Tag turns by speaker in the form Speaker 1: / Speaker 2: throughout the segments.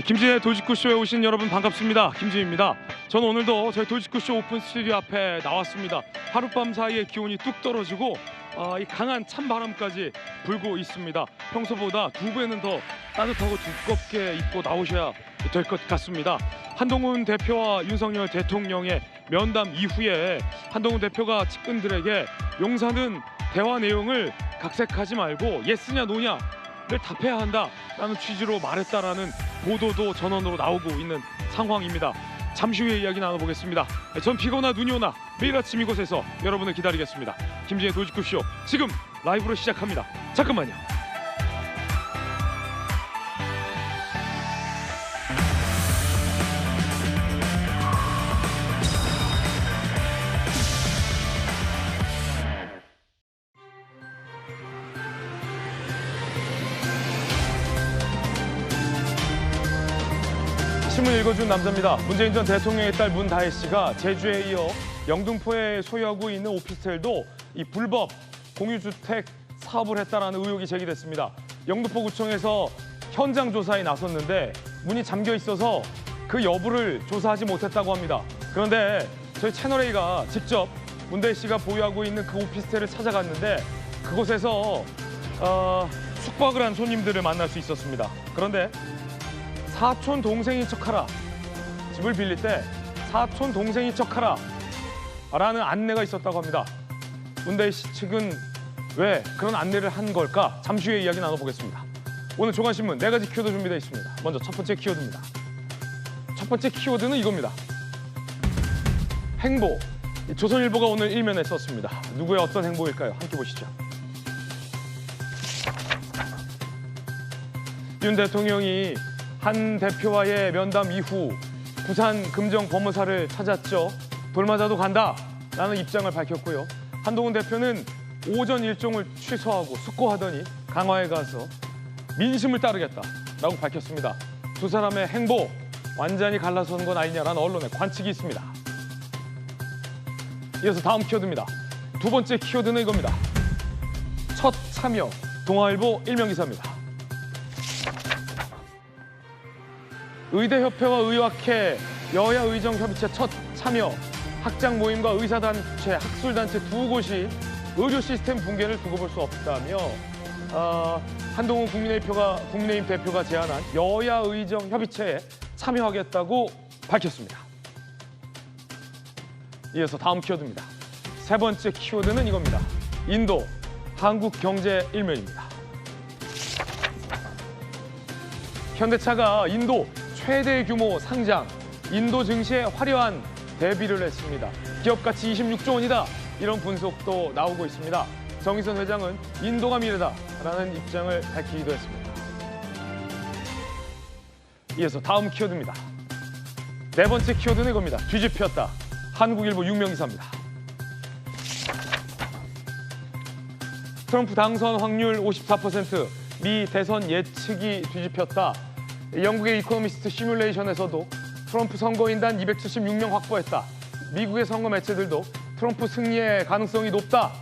Speaker 1: 김진의 도지쿠쇼에 오신 여러분 반갑습니다. 김진입니다. 저는 오늘도 저희 도지쿠쇼 오픈 스튜디오 앞에 나왔습니다. 하룻밤 사이에 기온이 뚝 떨어지고 이 강한 찬바람까지 불고 있습니다. 평소보다 2배는 더 따뜻하고 두껍게 입고 나오셔야 될 것 같습니다. 한동훈 대표와 윤석열 대통령의 면담 이후에 한동훈 대표가 측근들에게 용사는 대화 내용을 각색하지 말고 예스냐 노냐 를 답해야 한다라는 취지로 말했다라는 보도도 전원으로 나오고 있는 상황입니다. 잠시 후에 이야기 나눠보겠습니다. 전 비가 오나 눈이 오나 매일 아침 이곳에서 여러분을 기다리겠습니다. 김진의 도지쿠쇼 지금 라이브로 시작합니다. 잠깐만요. 신문 읽어준 남자입니다. 문재인 전 대통령의 딸 문다혜 씨가 제주에 이어 영등포에 소유하고 있는 오피스텔도 이 불법 공유주택 사업을 했다라는 의혹이 제기됐습니다. 영등포구청에서 현장 조사에 나섰는데 문이 잠겨 있어서 그 여부를 조사하지 못했다고 합니다. 그런데 저희 채널A가 직접 문다혜 씨가 보유하고 있는 그 오피스텔을 찾아갔는데 그곳에서 숙박을 한 손님들을 만날 수 있었습니다. 그런데 사촌 동생인 척하라. 집을 빌릴 때 사촌 동생인 척하라 라는 안내가 있었다고 합니다. 문다혜 씨 측은 왜 그런 안내를 한 걸까? 잠시 후에 이야기 나눠보겠습니다. 오늘 조간신문 4가지 키워드 준비되어 있습니다. 먼저 첫 번째 키워드입니다. 첫 번째 키워드는 이겁니다. 행보. 조선일보가 오늘 일면에 썼습니다. 누구의 어떤 행보일까요? 함께 보시죠. 윤 대통령이 한 대표와의 면담 이후 부산 금정 법무사를 찾았죠. 돌맞아도 간다라는 입장을 밝혔고요. 한동훈 대표는 오전 일정을 취소하고 숙고하더니 강화에 가서 민심을 따르겠다라고 밝혔습니다. 두 사람의 행보 완전히 갈라서는 건 아니냐라는 언론의 관측이 있습니다. 이어서 다음 키워드입니다. 두 번째 키워드는 이겁니다. 첫 참여 동아일보 일면기사입니다. 의대협회와 의학회, 여야의정협의체 첫 참여, 학장 모임과 의사단체, 학술단체 두 곳이 의료 시스템 붕괴를 두고 볼 수 없다며 한동훈 국민의힘 대표가 제안한 여야의정협의체에 참여하겠다고 밝혔습니다. 이어서 다음 키워드입니다. 세 번째 키워드는 이겁니다. 인도, 한국경제 일면입니다. 현대차가 인도 최대 규모 상장, 인도 증시에 화려한 데뷔를 했습니다. 기업 가치 26조 원이다. 이런 분석도 나오고 있습니다. 정의선 회장은 인도가 미래다라는 입장을 밝히기도 했습니다. 이어서 다음 키워드입니다. 네 번째 키워드는 이겁니다. 뒤집혔다. 한국일보 6명기사입니다. 트럼프 당선 확률 54%, 미 대선 예측이 뒤집혔다. 영국의 이코노미스트 시뮬레이션에서도 트럼프 선거인단 276명 확보했다. 미국의 선거 매체들도 트럼프 승리의 가능성이 높다.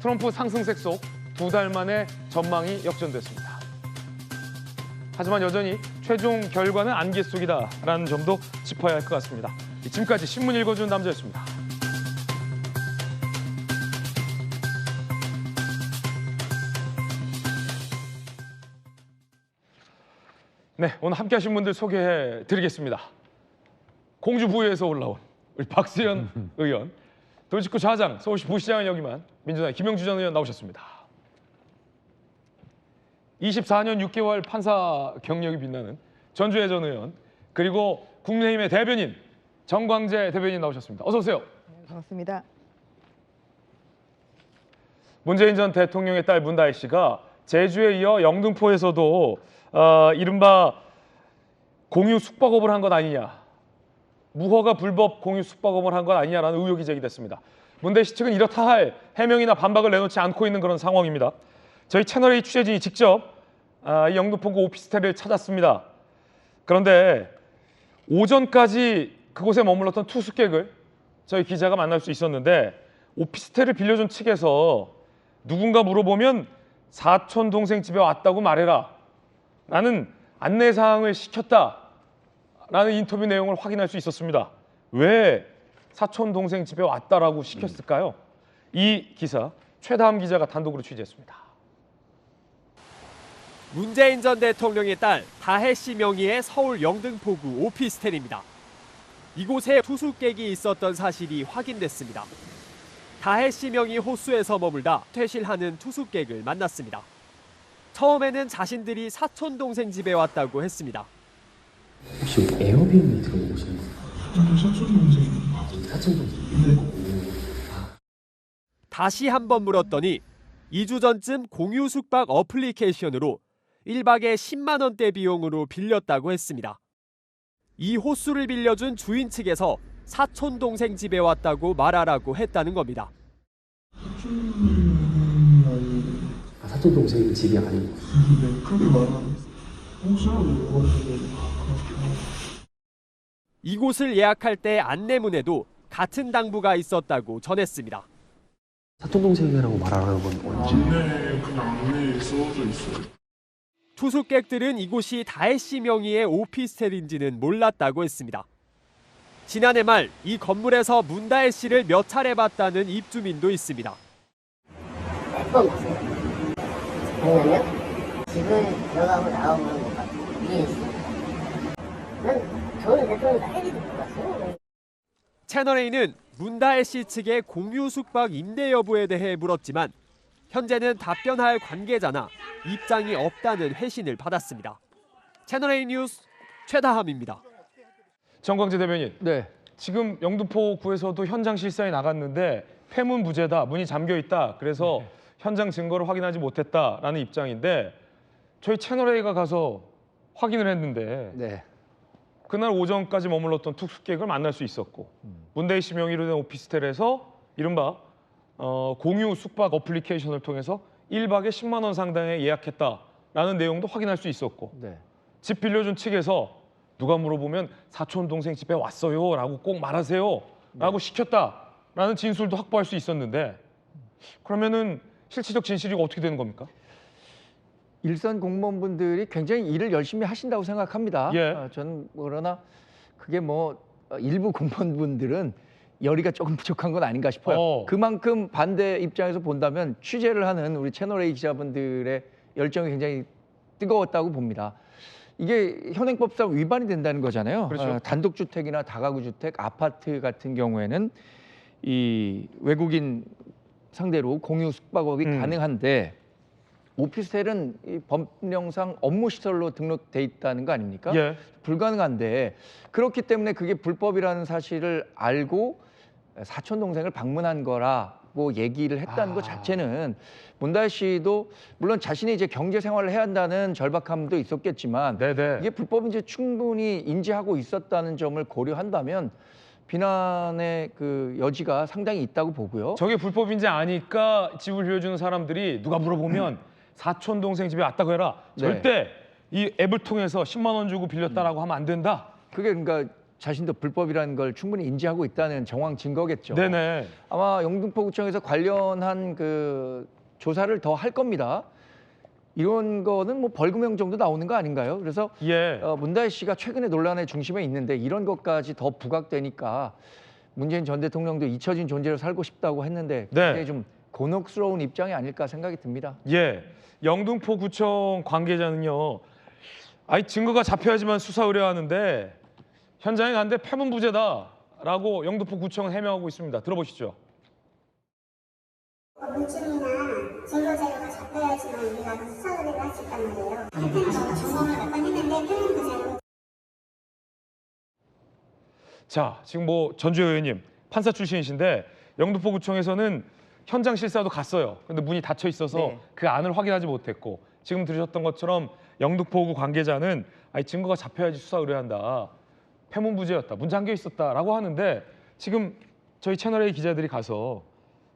Speaker 1: 트럼프 상승세 속 2달 만에 전망이 역전됐습니다. 하지만 여전히 최종 결과는 안개 속이다라는 점도 짚어야 할 것 같습니다. 지금까지 신문 읽어주는 남자였습니다. 네, 오늘 함께 하신 분들 소개해 드리겠습니다. 공주 부여에서 올라온 우리 박수현 의원, 도지코 좌장, 서울시 부시장을 역임한 민주당의 김영주 전 의원 나오셨습니다. 24년 6개월 판사 경력이 빛나는 전주혜 전 의원, 그리고 국민의힘의 대변인 정광재 대변인 나오셨습니다. 어서 오세요.
Speaker 2: 네, 반갑습니다.
Speaker 1: 문재인 전 대통령의 딸 문다혜 씨가 제주에 이어 영등포에서도 이른바 공유 숙박업을 한 것 아니냐, 무허가 불법 공유 숙박업을 한 것 아니냐라는 의혹이 제기됐습니다. 문다혜 씨 측은 이렇다 할 해명이나 반박을 내놓지 않고 있는 그런 상황입니다. 저희 채널A 취재진이 직접 이 영등포구 오피스텔을 찾았습니다. 그런데 오전까지 그곳에 머물렀던 투숙객을 저희 기자가 만날 수 있었는데 오피스텔을 빌려준 측에서 누군가 물어보면 사촌 동생 집에 왔다고 말해라 라는 안내사항을 시켰다 라는 인터뷰 내용을 확인할 수 있었습니다. 왜 사촌 동생 집에 왔다라고 시켰을까요? 이 기사 최다함 기자가 단독으로 취재했습니다.
Speaker 2: 문재인 전 대통령의 딸 다혜 씨 명의의 서울 영등포구 오피스텔입니다. 이곳에 투숙객이 있었던 사실이 확인됐습니다. 다혜 씨 명의 호수에서 머물다 퇴실하는 투숙객을 만났습니다. 처음에는 자신들이 사촌 동생 집에 왔다고 했습니다.
Speaker 3: 혹시 에어비앤비 들어보신 거? 사촌 동생. 사촌 동생. 네.
Speaker 2: 다시 한번 물었더니 2주 전쯤 공유 숙박 어플리케이션으로 1박에 10만 원대 비용으로 빌렸다고 했습니다. 이 호수를 빌려준 주인 측에서 사촌 동생 집에 왔다고 말하라고 했다는 겁니다.
Speaker 3: 사촌 동생 집이 아니고.
Speaker 4: 네, 그렇게 말하는
Speaker 2: 이곳을 예약할 때 안내문에도 같은 당부가 있었다고 전했습니다.
Speaker 3: 사촌 동생이라고 말하는 건 언제?
Speaker 4: 안내에 써져 있어요.
Speaker 2: 투숙객들은 이곳이 다혜 씨 명의의 오피스텔인지는 몰랐다고 했습니다. 지난해 말 이 건물에서 문다혜 씨를 몇 차례 봤다는 입주민도 있습니다.
Speaker 5: 몇 번 봤어요. 왜냐면 집을 들어가고 나오면 위에 있어요. 난 저는 대통령 딸기도 못 봤어요.
Speaker 2: 채널A는 문다혜 씨 측의 공유 숙박 임대 여부에 대해 물었지만 현재는 답변할 관계자나 입장이 없다는 회신을 받았습니다. 채널A 뉴스 최다함입니다.
Speaker 1: 정광재 대변인.
Speaker 6: 네.
Speaker 1: 지금 영등포구에서도 현장 실사에 나갔는데 폐문 부재다, 문이 잠겨 있다. 그래서 현장 증거를 확인하지 못했다라는 입장인데 저희 채널A가 가서 확인을 했는데
Speaker 6: 네.
Speaker 1: 그날 오전까지 머물렀던 투숙객을 만날 수 있었고 문다혜 씨 명의로 된 오피스텔에서 이른바 공유 숙박 어플리케이션을 통해서 1박에 10만 원 상당의 예약했다라는 내용도 확인할 수 있었고
Speaker 6: 네.
Speaker 1: 집 빌려준 측에서 누가 물어보면 사촌 동생 집에 왔어요 라고 꼭 말하세요 라고 시켰다라는 진술도 확보할 수 있었는데 그러면은 실체적 진실이 어떻게 되는 겁니까?
Speaker 6: 일선 공무원분들이 굉장히 일을 열심히 하신다고 생각합니다.
Speaker 1: 예.
Speaker 6: 저는 그러나 그게 뭐 일부 공무원분들은 열의가 조금 부족한 건 아닌가 싶어요. 그만큼 반대 입장에서 본다면 취재를 하는 우리 채널A 기자분들의 열정이 굉장히 뜨거웠다고 봅니다. 이게 현행법상 위반이 된다는 거잖아요.
Speaker 1: 그렇죠.
Speaker 6: 단독주택이나 다가구 주택, 아파트 같은 경우에는 이 외국인 상대로 공유 숙박업이 가능한데 오피스텔은 이 법령상 업무시설로 등록돼 있다는 거 아닙니까?
Speaker 1: 예.
Speaker 6: 불가능한데 그렇기 때문에 그게 불법이라는 사실을 알고 사촌 동생을 방문한 거라고 얘기를 했다는 것 자체는 문다혜 씨도 물론 자신이 이제 경제 생활을 해야 한다는 절박함도 있었겠지만
Speaker 1: 네네.
Speaker 6: 이게 불법인지 충분히 인지하고 있었다는 점을 고려한다면 비난의 그 여지가 상당히 있다고 보고요.
Speaker 1: 저게 불법인지 아니까 집을 빌려주는 사람들이 누가 물어보면 사촌 동생 집에 왔다고 해라.
Speaker 6: 네.
Speaker 1: 절대 이 앱을 통해서 10만 원 주고 빌렸다라고 하면 안 된다.
Speaker 6: 그게 그러니까 자신도 불법이라는 걸 충분히 인지하고 있다는 정황 증거겠죠.
Speaker 1: 네네.
Speaker 6: 아마 영등포구청에서 관련한 그 조사를 더 할 겁니다. 이런 거는 뭐 벌금형 정도 나오는 거 아닌가요? 그래서
Speaker 1: 예.
Speaker 6: 문다혜 씨가 최근에 논란의 중심에 있는데 이런 것까지 더 부각되니까 문재인 전 대통령도 잊혀진 존재로 살고 싶다고 했는데
Speaker 1: 네.
Speaker 6: 굉장히 좀 곤혹스러운 입장이 아닐까 생각이 듭니다.
Speaker 1: 예. 영등포구청 관계자는요. 아이 증거가 잡혀야지만 수사 의뢰하는데 현장에 갔는데 폐문부재다라고 영등포구청은 해명하고 있습니다. 들어보시죠.
Speaker 7: 물증이나 증거 자료가 잡혀야지만 우리가 수사 의뢰를 할 수 있단 말이에요. 그때는 점검을 몇 번 했는데 폐문부재로.
Speaker 1: 자, 지금 뭐 전주혜 의원님 판사 출신이신데 영등포구청에서는 현장 실사도 갔어요. 근데 문이 닫혀 있어서
Speaker 6: 네.
Speaker 1: 그 안을 확인하지 못했고 지금 들으셨던 것처럼 영등포구 관계자는 아니 증거가 잡혀야지 수사 의뢰한다. 폐문부재였다. 문 잠겨 있었다라고 하는데 지금 저희 채널A 기자들이 가서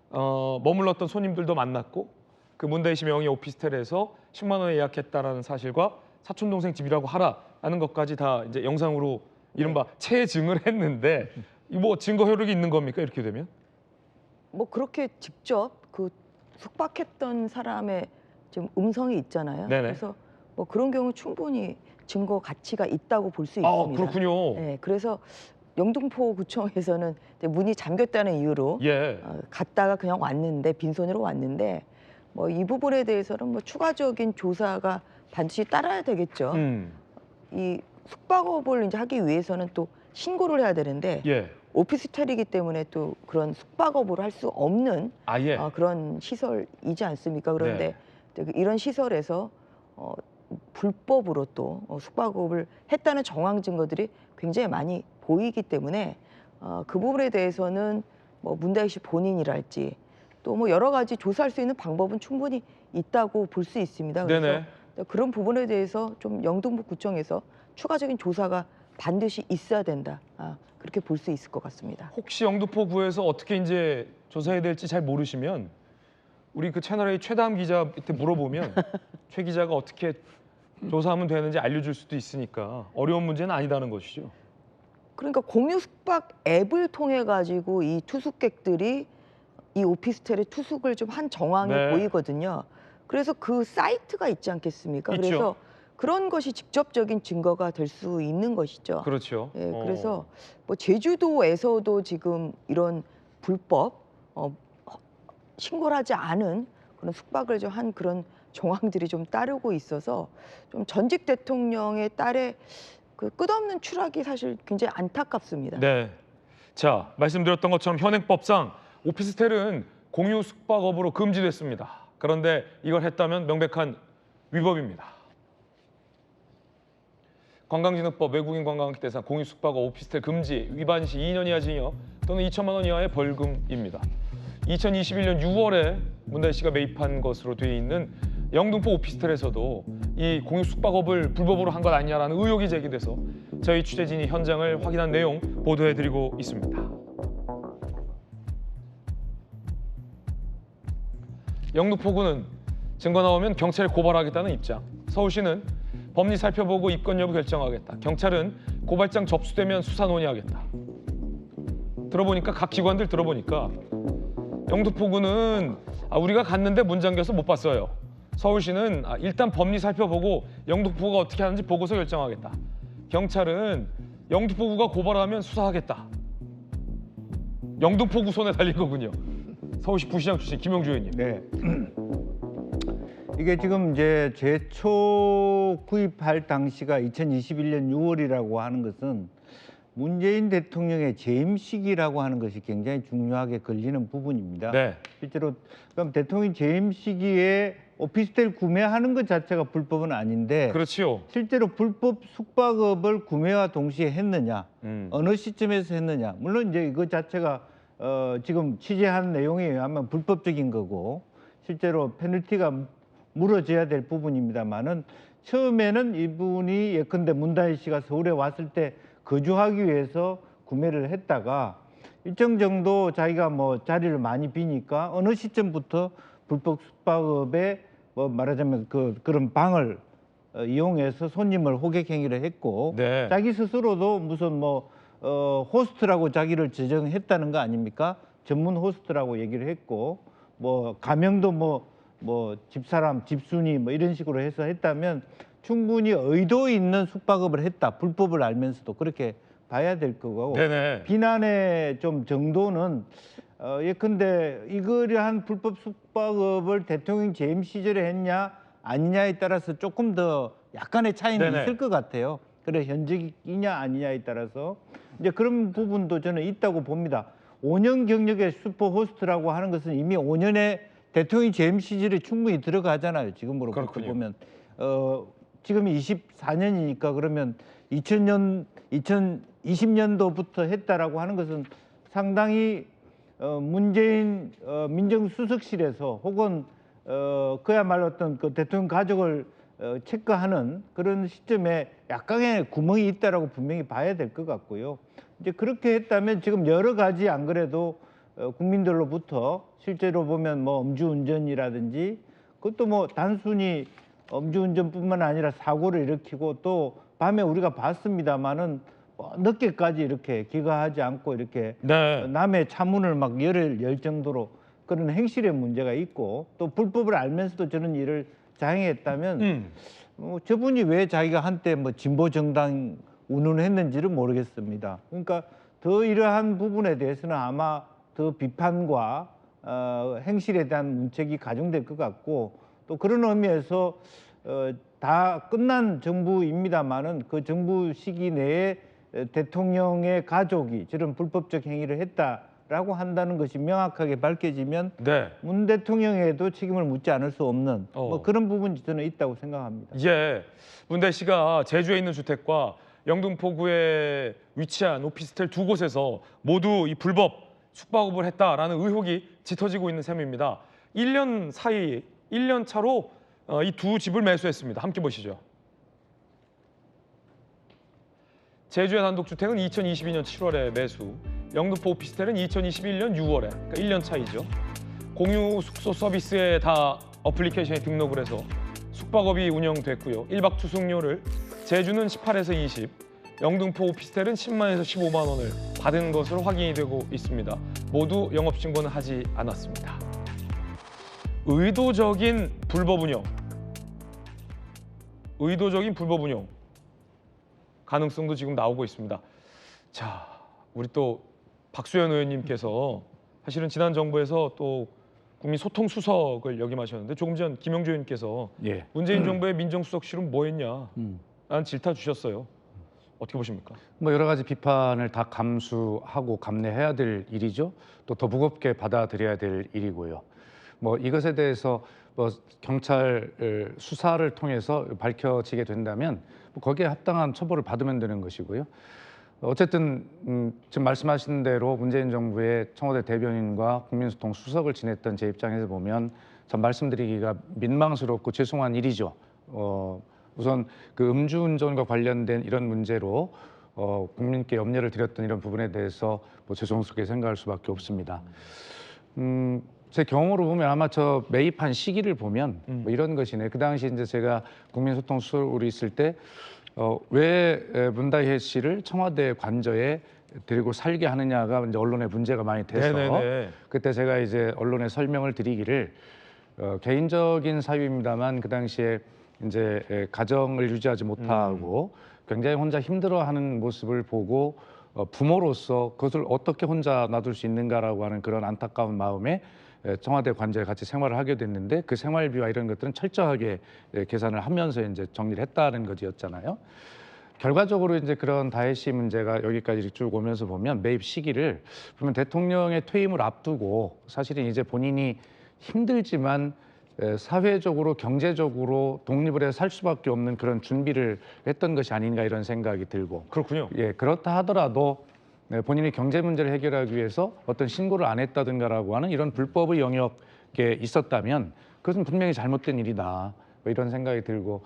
Speaker 1: 머물렀던 손님들도 만났고 그 문다혜 씨 명의 오피스텔에서 10만 원에 예약했다라는 사실과 사촌 동생 집이라고 하라는 것까지 다 이제 영상으로 이른바 체증을 했는데 이 뭐 증거 효력이 있는 겁니까 이렇게 되면?
Speaker 8: 뭐 그렇게 직접 그 숙박했던 사람의 좀 음성이 있잖아요.
Speaker 1: 네네.
Speaker 8: 그래서 뭐 그런 경우 충분히 증거 가치가 있다고 볼 수 있습니다.
Speaker 1: 그렇군요.
Speaker 8: 네, 그래서 영등포구청에서는 문이 잠겼다는 이유로
Speaker 1: 예.
Speaker 8: 갔다가 그냥 왔는데 빈손으로 왔는데 뭐 이 부분에 대해서는 뭐 추가적인 조사가 반드시 따라야 되겠죠. 이 숙박업을 이제 하기 위해서는 또 신고를 해야 되는데
Speaker 1: 예.
Speaker 8: 오피스텔이기 때문에 또 그런 숙박업을 할 수 없는
Speaker 1: 예.
Speaker 8: 그런 시설이지 않습니까? 그런데 이런 시설에서 불법으로 또 숙박업을 했다는 정황 증거들이 굉장히 많이 보이기 때문에 그 부분에 대해서는 뭐 문다혜 씨 본인이랄지 또 뭐 여러 가지 조사할 수 있는 방법은 충분히 있다고 볼 수 있습니다. 그래서
Speaker 1: 네네.
Speaker 8: 그런 부분에 대해서 좀 영등포구청에서 추가적인 조사가 반드시 있어야 된다. 그렇게 볼 수 있을 것 같습니다.
Speaker 1: 혹시 영등포구에서 어떻게 이제 조사해야 될지 잘 모르시면 우리 그 채널A 최다음 기자한테 물어보면 최 기자가 어떻게 조사하면 되는지 알려줄 수도 있으니까 어려운 문제는 아니다는 것이죠.
Speaker 8: 그러니까 공유 숙박 앱을 통해 가지고 이 투숙객들이 이 오피스텔에 투숙을 좀 한 정황이
Speaker 1: 네.
Speaker 8: 보이거든요. 그래서 그 사이트가 있지 않겠습니까?
Speaker 1: 있죠.
Speaker 8: 그래서 그런 것이 직접적인 증거가 될 수 있는 것이죠.
Speaker 1: 그렇죠.
Speaker 8: 예, 그래서 뭐 제주도에서도 지금 이런 불법 신고를 하지 않은 그런 숙박을 좀 한 그런 정황들이 좀 따르고 있어서 좀 전직 대통령의 딸의 그 끝없는 추락이 사실 굉장히 안타깝습니다.
Speaker 1: 네. 자, 말씀드렸던 것처럼 현행법상 오피스텔은 공유 숙박업으로 금지됐습니다. 그런데 이걸 했다면 명백한 위법입니다. 관광진흥법 외국인 관광객 대상 공유 숙박업 오피스텔 금지 위반 시 2년 이하 징역 또는 2천만 원 이하의 벌금입니다. 2021년 6월에 문다혜 씨가 매입한 것으로 되어 있는 영등포 오피스텔에서도 이 공유 숙박업을 불법으로 한 것 아니냐라는 의혹이 제기돼서 저희 취재진이 현장을 확인한 내용 보도해드리고 있습니다. 영등포구는 증거 나오면 경찰에 고발하겠다는 입장. 서울시는 법리 살펴보고 입건 여부 결정하겠다. 경찰은 고발장 접수되면 수사 논의하겠다. 들어보니까 각 기관들 들어보니까 영등포구는 우리가 갔는데 문 잠겨서 못 봤어요. 서울시는 일단 법리 살펴보고 영등포구가 어떻게 하는지 보고서 결정하겠다. 경찰은 영등포구가 고발하면 수사하겠다. 영등포구 손에 달린 거군요. 서울시 부시장 출신 김영주 의원님.
Speaker 9: 네. 이게 지금 이제 제초 구입할 당시가 2021년 6월이라고 하는 것은 문재인 대통령의 재임 시기라고 하는 것이 굉장히 중요하게 걸리는 부분입니다.
Speaker 1: 네.
Speaker 9: 실제로 그럼 대통령 재임 시기에 오피스텔 구매하는 것 자체가 불법은 아닌데
Speaker 1: 그렇지요.
Speaker 9: 실제로 불법 숙박업을 구매와 동시에 했느냐, 어느 시점에서 했느냐. 물론 이제 이거 자체가 지금 취재한 내용에 의하면 불법적인 거고 실제로 페널티가 물어져야 될 부분입니다만은 처음에는 이분이 예컨대 문다혜 씨가 서울에 왔을 때 거주하기 위해서 구매를 했다가 일정 정도 자기가 뭐 자리를 많이 비니까 어느 시점부터 불법 숙박업에 뭐 말하자면 그런 방을 이용해서 손님을 호객 행위를 했고
Speaker 1: 네.
Speaker 9: 자기 스스로도 무슨 뭐 호스트라고 자기를 지정했다는 거 아닙니까? 전문 호스트라고 얘기를 했고 뭐 가명도 뭐 집사람, 집순이 뭐 이런 식으로 해서 했다면 충분히 의도 있는 숙박업을 했다. 불법을 알면서도 그렇게 봐야 될 거고
Speaker 1: 네네.
Speaker 9: 비난의 좀 정도는 예컨대 이러한 불법 숙박업을 대통령 재임 시절에 했냐 아니냐에 따라서 조금 더 약간의 차이는
Speaker 1: 네네.
Speaker 9: 있을 것 같아요. 그래 현직이냐 아니냐에 따라서 이제 그런 부분도 저는 있다고 봅니다. 5년 경력의 슈퍼 호스트라고 하는 것은 이미 5년의 대통령 재임 시절에 충분히 들어가잖아요. 지금으로부터 보면 지금이 24년이니까 그러면 2020년도부터 했다라고 하는 것은 상당히 문재인 민정수석실에서 혹은 그야말로 어떤 그 대통령 가족을 체크하는 그런 시점에 약간의 구멍이 있다라고 분명히 봐야 될 것 같고요. 이제 그렇게 했다면 지금 여러 가지 안 그래도 국민들로부터 실제로 보면 뭐 음주운전이라든지 그것도 뭐 단순히 음주운전뿐만 아니라 사고를 일으키고 또 밤에 우리가 봤습니다마는 늦게까지 이렇게 귀가하지 않고 이렇게
Speaker 1: 네.
Speaker 9: 남의 차문을 막 열 정도로 그런 행실의 문제가 있고 또 불법을 알면서도 저런 일을 자행했다면 저분이 왜 자기가 한때 뭐 진보 정당 운운했는지를 모르겠습니다. 그러니까 더 이러한 부분에 대해서는 아마 더 비판과 행실에 대한 문책이 가중될 것 같고, 또 그런 의미에서 다 끝난 정부입니다만은 그 정부 시기 내에 대통령의 가족이 저런 불법적 행위를 했다라고 한다는 것이 명확하게 밝혀지면
Speaker 1: 네.
Speaker 9: 문 대통령에도 책임을 묻지 않을 수 없는 뭐 그런 부분이 저는 있다고 생각합니다.
Speaker 1: 예, 문대 씨가 제주에 있는 주택과 영등포구에 위치한 오피스텔 두 곳에서 모두 이 불법 숙박업을 했다라는 의혹이 짙어지고 있는 셈입니다. 1년 사이, 1년 차로 이 두 집을 매수했습니다. 함께 보시죠. 제주의 단독주택은 2022년 7월에 매수, 영등포 오피스텔은 2021년 6월에, 그러니까 1년 차이죠. 공유 숙소 서비스에 다 어플리케이션에 등록을 해서 숙박업이 운영됐고요. 1박 투숙료를 제주는 18에서 20, 영등포 오피스텔은 10만에서 15만 원을 받은 것으로 확인이 되고 있습니다. 모두 영업신고는 하지 않았습니다. 의도적인 불법 운영 가능성도 지금 나오고 있습니다. 자, 우리 또 박수현 의원님께서 사실은 지난 정부에서 또 국민소통수석을 역임하셨는데 조금 전 김영주 의원님께서
Speaker 10: 예.
Speaker 1: 문재인 정부의 민정수석실은 뭐 했냐 라는 질타 주셨어요. 어떻게 보십니까?
Speaker 10: 뭐 여러 가지 비판을 다 감수하고 감내해야 될 일이죠. 또 더 무겁게 받아들여야 될 일이고요. 뭐 이것에 대해서 뭐 경찰 수사를 통해서 밝혀지게 된다면 뭐 거기에 합당한 처벌을 받으면 되는 것이고요. 어쨌든 지금 말씀하신 대로 문재인 정부의 청와대 대변인과 국민소통 수석을 지냈던 제 입장에서 보면 참 말씀드리기가 민망스럽고 죄송한 일이죠. 우선 그 음주운전과 관련된 이런 문제로 국민께 염려를 드렸던 이런 부분에 대해서 뭐 죄송스럽게 생각할 수밖에 없습니다. 제 경험으로 보면 아마 저 매입한 시기를 보면 뭐 이런 것이네. 그 당시 이제 제가 국민소통 수석으로 있을 때 왜 문다혜 씨를 청와대 관저에 데리고 살게 하느냐가 이제 언론에 문제가 많이 돼서
Speaker 1: 네네네.
Speaker 10: 그때 제가 이제 언론에 설명을 드리기를 개인적인 사유입니다만 그 당시에 이제 가정을 유지하지 못하고 굉장히 혼자 힘들어하는 모습을 보고 부모로서 그것을 어떻게 혼자 놔둘 수 있는가라고 하는 그런 안타까운 마음에 청와대 관저에 같이 생활을 하게 됐는데 그 생활비와 이런 것들은 철저하게 계산을 하면서 이제 정리를 했다는 것이었잖아요. 결과적으로 이제 그런 다혜 씨 문제가 여기까지 쭉 오면서 보면 매입 시기를 보면 대통령의 퇴임을 앞두고 사실은 이제 본인이 힘들지만 사회적으로 경제적으로 독립을 해서 살 수밖에 없는 그런 준비를 했던 것이 아닌가 이런 생각이 들고
Speaker 1: 그렇군요.
Speaker 10: 예, 그렇다 하더라도 본인이 경제 문제를 해결하기 위해서 어떤 신고를 안 했다든가라고 하는 이런 불법의 영역에 있었다면 그것은 분명히 잘못된 일이다 뭐 이런 생각이 들고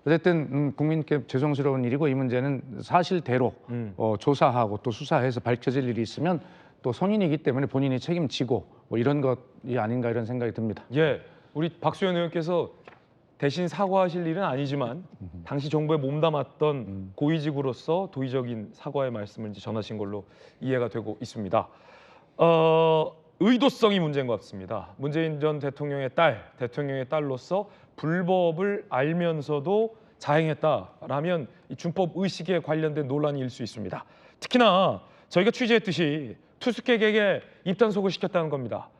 Speaker 10: 어쨌든 국민께 죄송스러운 일이고 이 문제는 사실대로 조사하고 또 수사해서 밝혀질 일이 있으면 또 성인이기 때문에 본인이 책임지고 뭐 이런 것이 아닌가 이런 생각이 듭니다.
Speaker 1: 예, 우리 박수현 의원께서 대신 사과하실 일은 아니지만 당시 정부에 몸담았던 고위직으로서 도의적인 사과의 말씀을 이제 전하신 걸로 이해가 되고 있습니다. 의도성이 문제인 것 같습니다. 문재인 전 대통령의 딸로서 불법을 알면서도 자행했다라면 이 준법 의식에 관련된 논란이 일 수 있습니다. 특히나 저희가 취재했듯이 투숙객에게 입단속을 시켰다는 겁니다.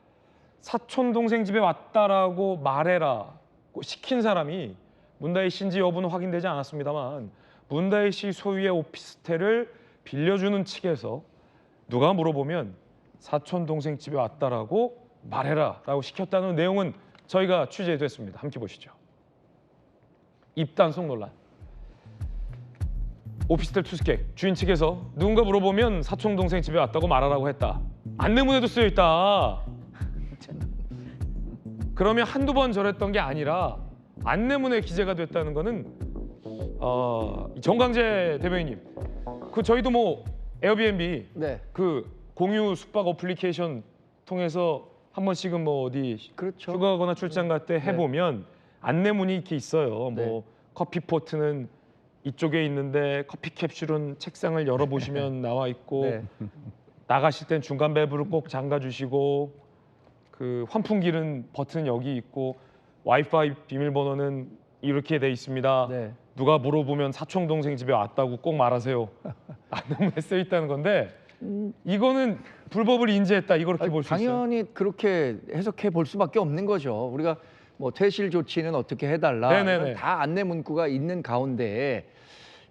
Speaker 1: 사촌 동생 집에 왔다라고 말해라 시킨 사람이 문다혜 씨인지 여부는 확인되지 않았습니다만 문다혜 씨 소유의 오피스텔을 빌려주는 측에서 누가 물어보면 사촌 동생 집에 왔다라고 말해라라고 시켰다는 내용은 저희가 취재됐습니다. 함께 보시죠. 입단속 논란. 오피스텔 투숙객 주인 측에서 누군가 물어보면 사촌 동생 집에 왔다고 말하라고 했다. 안내문에도 쓰여 있다. 그러면 한두 번 저랬던 게 아니라 안내문에 기재가 됐다는 거는 정강재 대변인님, 그 저희도 뭐 에어비앤비
Speaker 6: 네.
Speaker 1: 그 공유 숙박 어플리케이션 통해서 한 번씩은 뭐 어디
Speaker 6: 그렇죠.
Speaker 1: 휴가 가거나 출장 갈 때 해보면 안내문이 이렇게 있어요.
Speaker 6: 네.
Speaker 1: 뭐 커피 포트는 이쪽에 있는데 커피 캡슐은 책상을 열어보시면 나와 있고
Speaker 6: 네.
Speaker 1: 나가실 땐 중간 밸브를 꼭 잠가 주시고 그 환풍기는 버튼 여기 있고 와이파이 비밀번호는 이렇게 돼 있습니다.
Speaker 6: 네.
Speaker 1: 누가 물어보면 사촌 동생 집에 왔다고 꼭 말하세요. 안내문에 써 있다는 건데 이거는 불법을 인지했다 이렇게 볼 수 있어요.
Speaker 6: 당연히 그렇게 해석해 볼 수밖에 없는 거죠. 우리가 뭐 퇴실 조치는 어떻게 해달라
Speaker 1: 네네네.
Speaker 6: 이런 다 안내 문구가 있는 가운데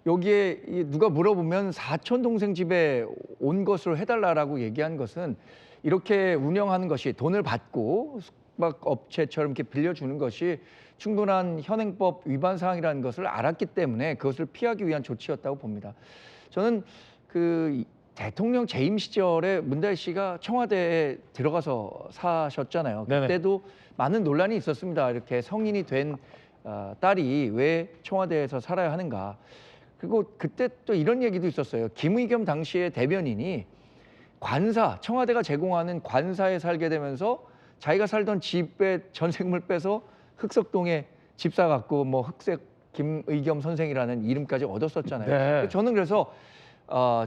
Speaker 6: 여기에 누가 물어보면 사촌 동생 집에 온 것으로 해달라라고 얘기한 것은 이렇게 운영하는 것이 돈을 받고 숙박 업체처럼 이렇게 빌려주는 것이 충분한 현행법 위반 사항이라는 것을 알았기 때문에 그것을 피하기 위한 조치였다고 봅니다. 저는 그 대통령 재임 시절에 문다혜 씨가 청와대에 들어가서 사셨잖아요.
Speaker 1: 네네.
Speaker 6: 그때도 많은 논란이 있었습니다. 이렇게 성인이 된 딸이 왜 청와대에서 살아야 하는가. 그리고 그때 또 이런 얘기도 있었어요. 김의겸 당시의 대변인이 관사, 청와대가 제공하는 관사에 살게 되면서 자기가 살던 집에 전세금을 빼서 흑석동에 집 사갖고 뭐 흑색 김의겸 선생이라는 이름까지 얻었었잖아요.
Speaker 1: 네.
Speaker 6: 저는 그래서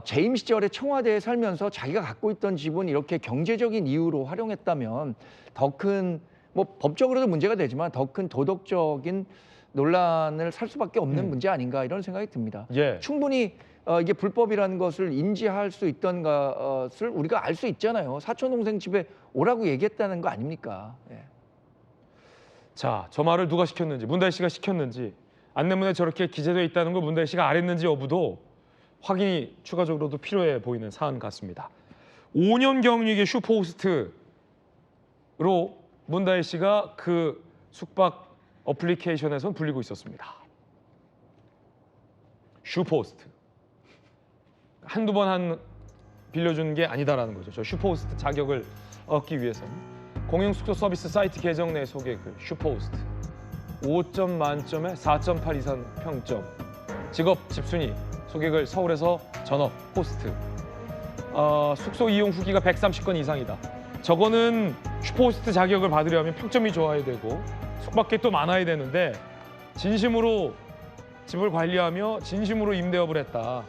Speaker 6: 재임 시절에 청와대에 살면서 자기가 갖고 있던 집은 이렇게 경제적인 이유로 활용했다면 더 큰 뭐 법적으로도 문제가 되지만 더 큰 도덕적인 논란을 살 수밖에 없는 문제 아닌가 이런 생각이 듭니다.
Speaker 1: 예.
Speaker 6: 충분히 이게 불법이라는 것을 인지할 수 있던 것을 우리가 알 수 있잖아요. 사촌 동생 집에 오라고 얘기했다는 거 아닙니까? 예.
Speaker 1: 자, 저 말을 누가 시켰는지, 문다혜 씨가 시켰는지, 안내문에 저렇게 기재되어 있다는 걸 문다혜 씨가 알았는지 여부도 확인이 추가적으로도 필요해 보이는 사안 같습니다. 5년 경력의 슈퍼호스트로 문다혜 씨가 그 숙박 어플리케이션에선 불리고 있었습니다. 슈퍼호스트. 한두 번 빌려준 게 아니다라는 거죠. 저 슈퍼호스트 자격을 얻기 위해서는. 공용숙소 서비스 사이트 계정 내 소개 글 슈퍼호스트. 5점 만점에 4.8 이상 평점. 직업 집순이. 소개글 서울에서 전업 호스트. 숙소 이용 후기가 130건 이상이다. 저거는 슈퍼호스트 자격을 받으려면 평점이 좋아야 되고 숙박객 또 많아야 되는데 진심으로 집을 관리하며 진심으로 임대업을 했다.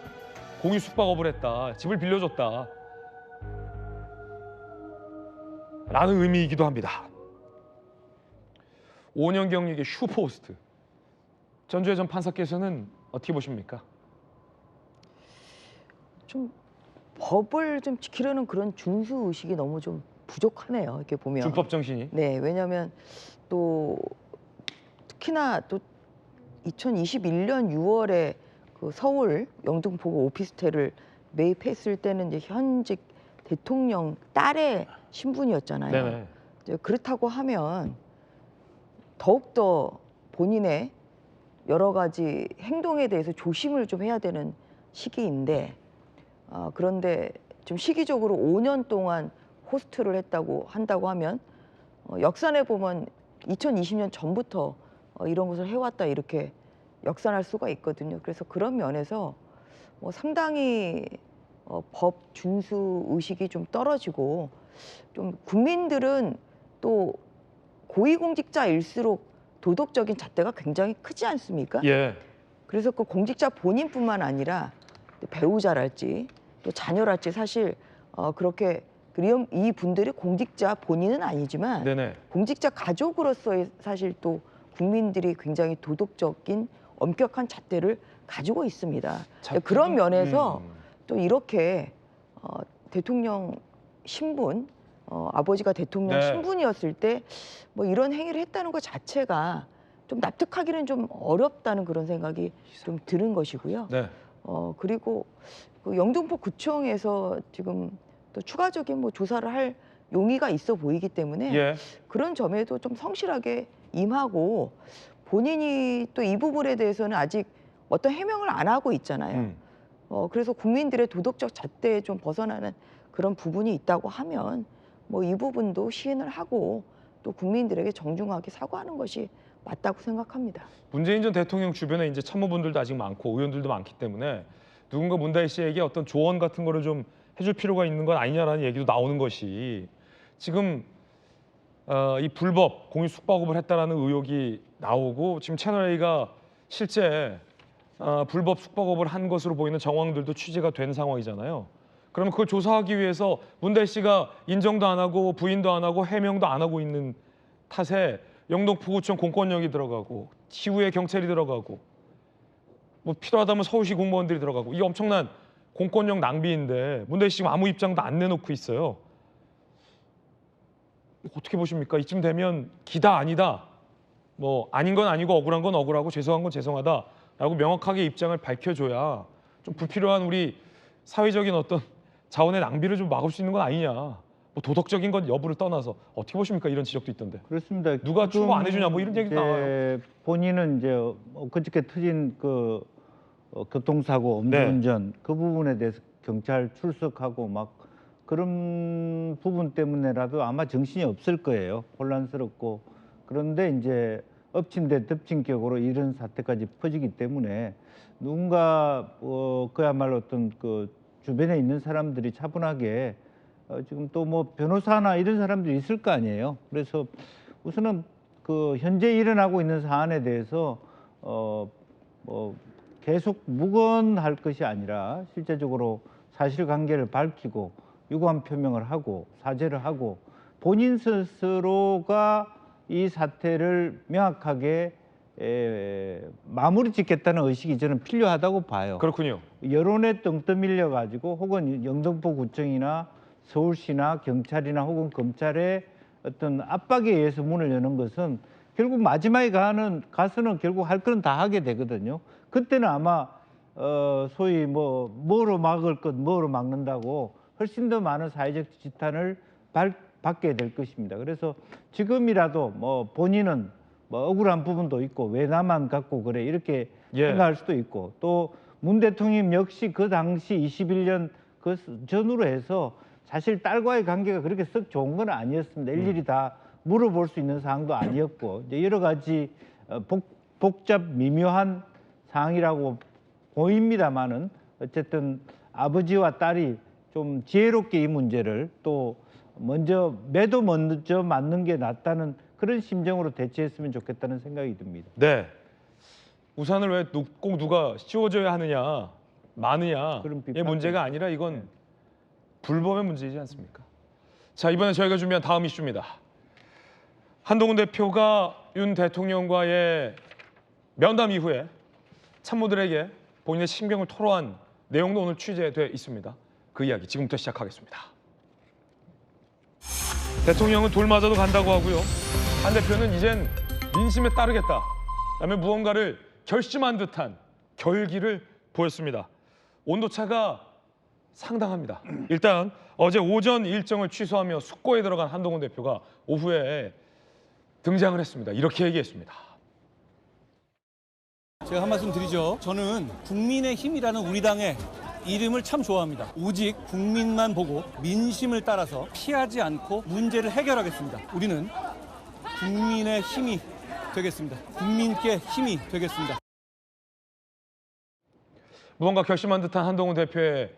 Speaker 1: 공유 숙박업을 했다. 집을 빌려줬다. 라는 의미이기도 합니다. 5년 경력의 슈퍼호스트. 전주의 전 판사께서는 어떻게 보십니까?
Speaker 8: 좀 법을 좀 지키려는 그런 준수 의식이 너무 좀 부족하네요. 이렇게 보면.
Speaker 1: 준법 정신이.
Speaker 8: 네, 왜냐하면 또 특히나 또 2021년 6월에 그 서울 영등포구 오피스텔을 매입했을 때는 이제 현직 대통령 딸의 신분이었잖아요.
Speaker 1: 네네.
Speaker 8: 이제 그렇다고 하면 더욱더 본인의 여러 가지 행동에 대해서 조심을 좀 해야 되는 시기인데 그런데 좀 시기적으로 5년 동안 호스트를 한다고 하면 역산해 보면 2020년 전부터 이런 것을 해왔다 이렇게 역산할 수가 있거든요. 그래서 그런 면에서 상당히 법 준수 의식이 좀 떨어지고 좀 국민들은 또 고위공직자일수록 도덕적인 잣대가 굉장히 크지 않습니까?
Speaker 1: 예.
Speaker 8: 그래서 그 공직자 본인뿐만 아니라 배우자랄지 또 자녀랄지 사실 그렇게 이 분들이 공직자 본인은 아니지만
Speaker 1: 네네.
Speaker 8: 공직자 가족으로서의 사실 또 국민들이 굉장히 도덕적인 엄격한 잣대를 가지고 있습니다. 그런 면에서 또 이렇게 대통령 신분, 아버지가 대통령
Speaker 1: 네.
Speaker 8: 신분이었을 때 뭐 이런 행위를 했다는 것 자체가 좀 납득하기는 좀 어렵다는 그런 생각이 좀 드는 것이고요.
Speaker 1: 네.
Speaker 8: 그리고 그 영등포 구청에서 지금 또 추가적인 뭐 조사를 할 용의가 있어 보이기 때문에
Speaker 1: 예.
Speaker 8: 그런 점에도 좀 성실하게 임하고 본인이 또 이 부분에 대해서는 아직 어떤 해명을 안 하고 있잖아요. 그래서 국민들의 도덕적 잣대에 좀 벗어나는 그런 부분이 있다고 하면 뭐 이 부분도 시인을 하고 또 국민들에게 정중하게 사과하는 것이 맞다고 생각합니다.
Speaker 1: 문재인 전 대통령 주변에 이제 참모분들도 아직 많고 의원들도 많기 때문에 누군가 문다혜 씨에게 어떤 조언 같은 거를 좀 해줄 필요가 있는 건 아니냐라는 얘기도 나오는 것이 지금 이 불법 공유 숙박업을 했다라는 의혹이 나오고 지금 채널A가 실제 불법 숙박업을 한 것으로 보이는 정황들도 취재가 된 상황이잖아요. 그러면 그걸 조사하기 위해서 문다혜 씨가 인정도 안 하고 부인도 안 하고 해명도 안 하고 있는 탓에 영등포구청 공권력이 들어가고 시후에 경찰이 들어가고 뭐 필요하다면 서울시 공무원들이 들어가고 이게 엄청난 공권력 낭비인데 문대희 씨 지금 아무 입장도 안 내놓고 있어요. 어떻게 보십니까? 이쯤 되면 기다 아니다. 뭐 아닌 건 아니고 억울한 건 억울하고 죄송한 건 죄송하다라고 명확하게 입장을 밝혀줘야 좀 불필요한 우리 사회적인 어떤 자원의 낭비를 좀 막을 수 있는 건 아니냐. 뭐 도덕적인 건 여부를 떠나서 어떻게 보십니까? 이런 지적도 있던데.
Speaker 9: 그렇습니다.
Speaker 1: 누가 추모 안 해주냐 뭐 이런 얘기도 나와요.
Speaker 9: 본인은 이제 그저께 터진 그 교통사고, 음주운전 그 부분에 대해서 경찰 출석하고 막 그런 부분 때문에라도 아마 정신이 없을 거예요. 혼란스럽고. 그런데 이제 엎친 데 덮친 격으로 이런 사태까지 퍼지기 때문에 누군가 그야말로 어떤 그 주변에 있는 사람들이 차분하게 지금 또 뭐 변호사나 이런 사람들이 있을 거 아니에요. 그래서 우선은 그 현재 일어나고 있는 사안에 대해서 뭐 계속 묵언할 것이 아니라 실제적으로 사실관계를 밝히고 유감 표명을 하고 사죄를 하고 본인 스스로가 이 사태를 명확하게 마무리 짓겠다는 의식이 저는 필요하다고 봐요.
Speaker 1: 그렇군요.
Speaker 9: 여론에 등 떠밀려 가지고 혹은 영등포구청이나 서울시나 경찰이나 혹은 검찰의 어떤 압박에 의해서 문을 여는 것은 결국 마지막에 가서는 결국 할 건 다 하게 되거든요. 그때는 아마 소위 뭐로 막을 것, 뭐로 막는다고 훨씬 더 많은 사회적 지탄을 받게 될 것입니다. 그래서 지금이라도 뭐 본인은 뭐 억울한 부분도 있고 왜 나만 갖고 그래 이렇게 생각할 수도 있고 또 문 대통령 역시 그 당시 21년 그 전후로 해서 사실 딸과의 관계가 그렇게 썩 좋은 건 아니었습니다. 일일이 다 물어볼 수 있는 사항도 아니었고 이제 여러 가지 복잡 미묘한 상황이라고 보입니다만은 어쨌든 아버지와 딸이 좀 지혜롭게 이 문제를 또 매도 먼저 맞는 게 낫다는 그런 심정으로 대처했으면 좋겠다는 생각이 듭니다.
Speaker 1: 네. 우산을 왜 꼭 누가 씌워줘야 하느냐, 마느냐 의 문제가 아니라 이건 불법의 문제이지 않습니까? 자, 이번에 저희가 준비한 다음 이슈입니다. 한동훈 대표가 윤 대통령과의 면담 이후에 참모들에게 본인의 심경을 토로한 내용도 오늘 취재돼 있습니다. 그 이야기 지금부터 시작하겠습니다. 대통령은 돌 맞아도 간다고 하고요. 한 대표는 이젠 민심에 따르겠다 라며 무언가를 결심한 듯한 결기를 보였습니다. 온도차가 상당합니다. 일단 어제 오전 일정을 취소하며 숙고에 들어간 한동훈 대표가 오후에 등장을 했습니다. 이렇게 얘기했습니다.
Speaker 11: 제가 한 말씀 드리죠. 저는 국민의힘이라는 우리 당의 이름을 참 좋아합니다. 오직 국민만 보고 민심을 따라서 피하지 않고 문제를 해결하겠습니다. 우리는 국민의 힘이 되겠습니다. 국민께 힘이 되겠습니다.
Speaker 1: 무언가 결심한 듯한 한동훈 대표의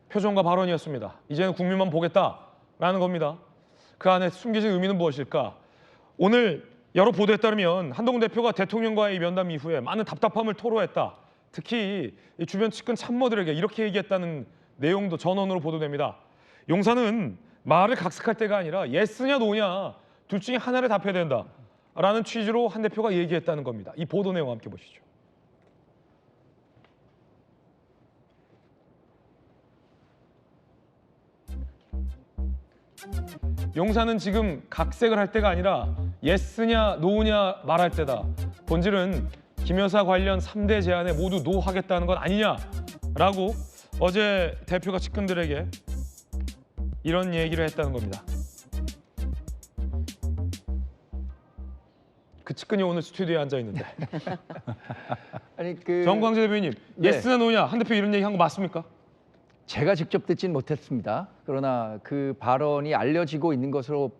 Speaker 1: 표정과 발언이었습니다. 이제는 국민만 보겠다라는 겁니다. 그 안에 숨겨진 의미는 무엇일까? 오늘 여러 보도에 따르면 한동훈 대표가 대통령과의 면담 이후에 많은 답답함을 토로했다. 특히 주변 측근 참모들에게 이렇게 얘기했다는 내용도 전원으로 보도됩니다. 용사는 말을 각색할 때가 아니라 예스냐 노냐 둘 중에 하나를 답해야 된다라는 취지로 한 대표가 얘기했다는 겁니다. 이 보도 내용 함께 보시죠. 용사는 지금 각색을 할 때가 아니라 예스냐 노냐 말할 때다. 본질은 김 여사 관련 3대 제안에 모두 노하겠다는 건 아니냐라고 어제 대표가 측근들에게 이런 얘기를 했다는 겁니다. 그 측근이 오늘 스튜디오에 앉아 있는데.
Speaker 6: 아니
Speaker 1: 정광재 대표님,
Speaker 6: 네.
Speaker 1: 예스냐 노냐 한 대표 이런 얘기 한 거 맞습니까?
Speaker 6: 제가 직접 듣진 못했습니다. 그러나 그 발언이 알려지고 있는 것으로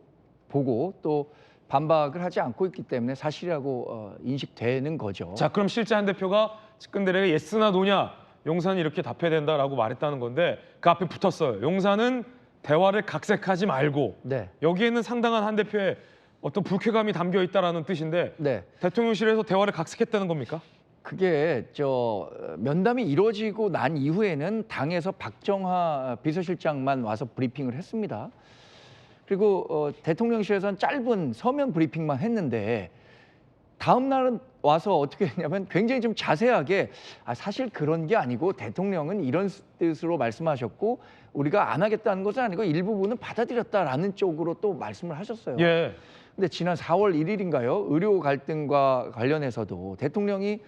Speaker 6: 보고 또 반박을 하지 않고 있기 때문에 사실이라고 인식되는 거죠.
Speaker 1: 자, 그럼 실제 한 대표가 측근들에게 예스나 노냐 용사는 이렇게 답해야 된다라고 말했다는 건데 그 앞에 붙었어요. 용사는 대화를 각색하지 말고
Speaker 6: 네.
Speaker 1: 여기에는 상당한 한 대표의 어떤 불쾌감이 담겨 있다라는 뜻인데
Speaker 6: 네.
Speaker 1: 대통령실에서 대화를 각색했다는 겁니까?
Speaker 6: 그게 면담이 이루어지고 난 이후에는 당에서 박정하 비서실장만 와서 브리핑을 했습니다. 그리고 대통령실에서는 짧은 서면 브리핑만 했는데 다음 날은 와서 어떻게 했냐면 굉장히 좀 자세하게 사실 그런 게 아니고 대통령은 이런 뜻으로 말씀하셨고 우리가 안 하겠다는 것은 아니고 일부분은 받아들였다라는 쪽으로 또 말씀을 하셨어요.
Speaker 1: 예.
Speaker 6: 근데 지난 4월 1일인가요? 의료 갈등과 관련해서도 대통령이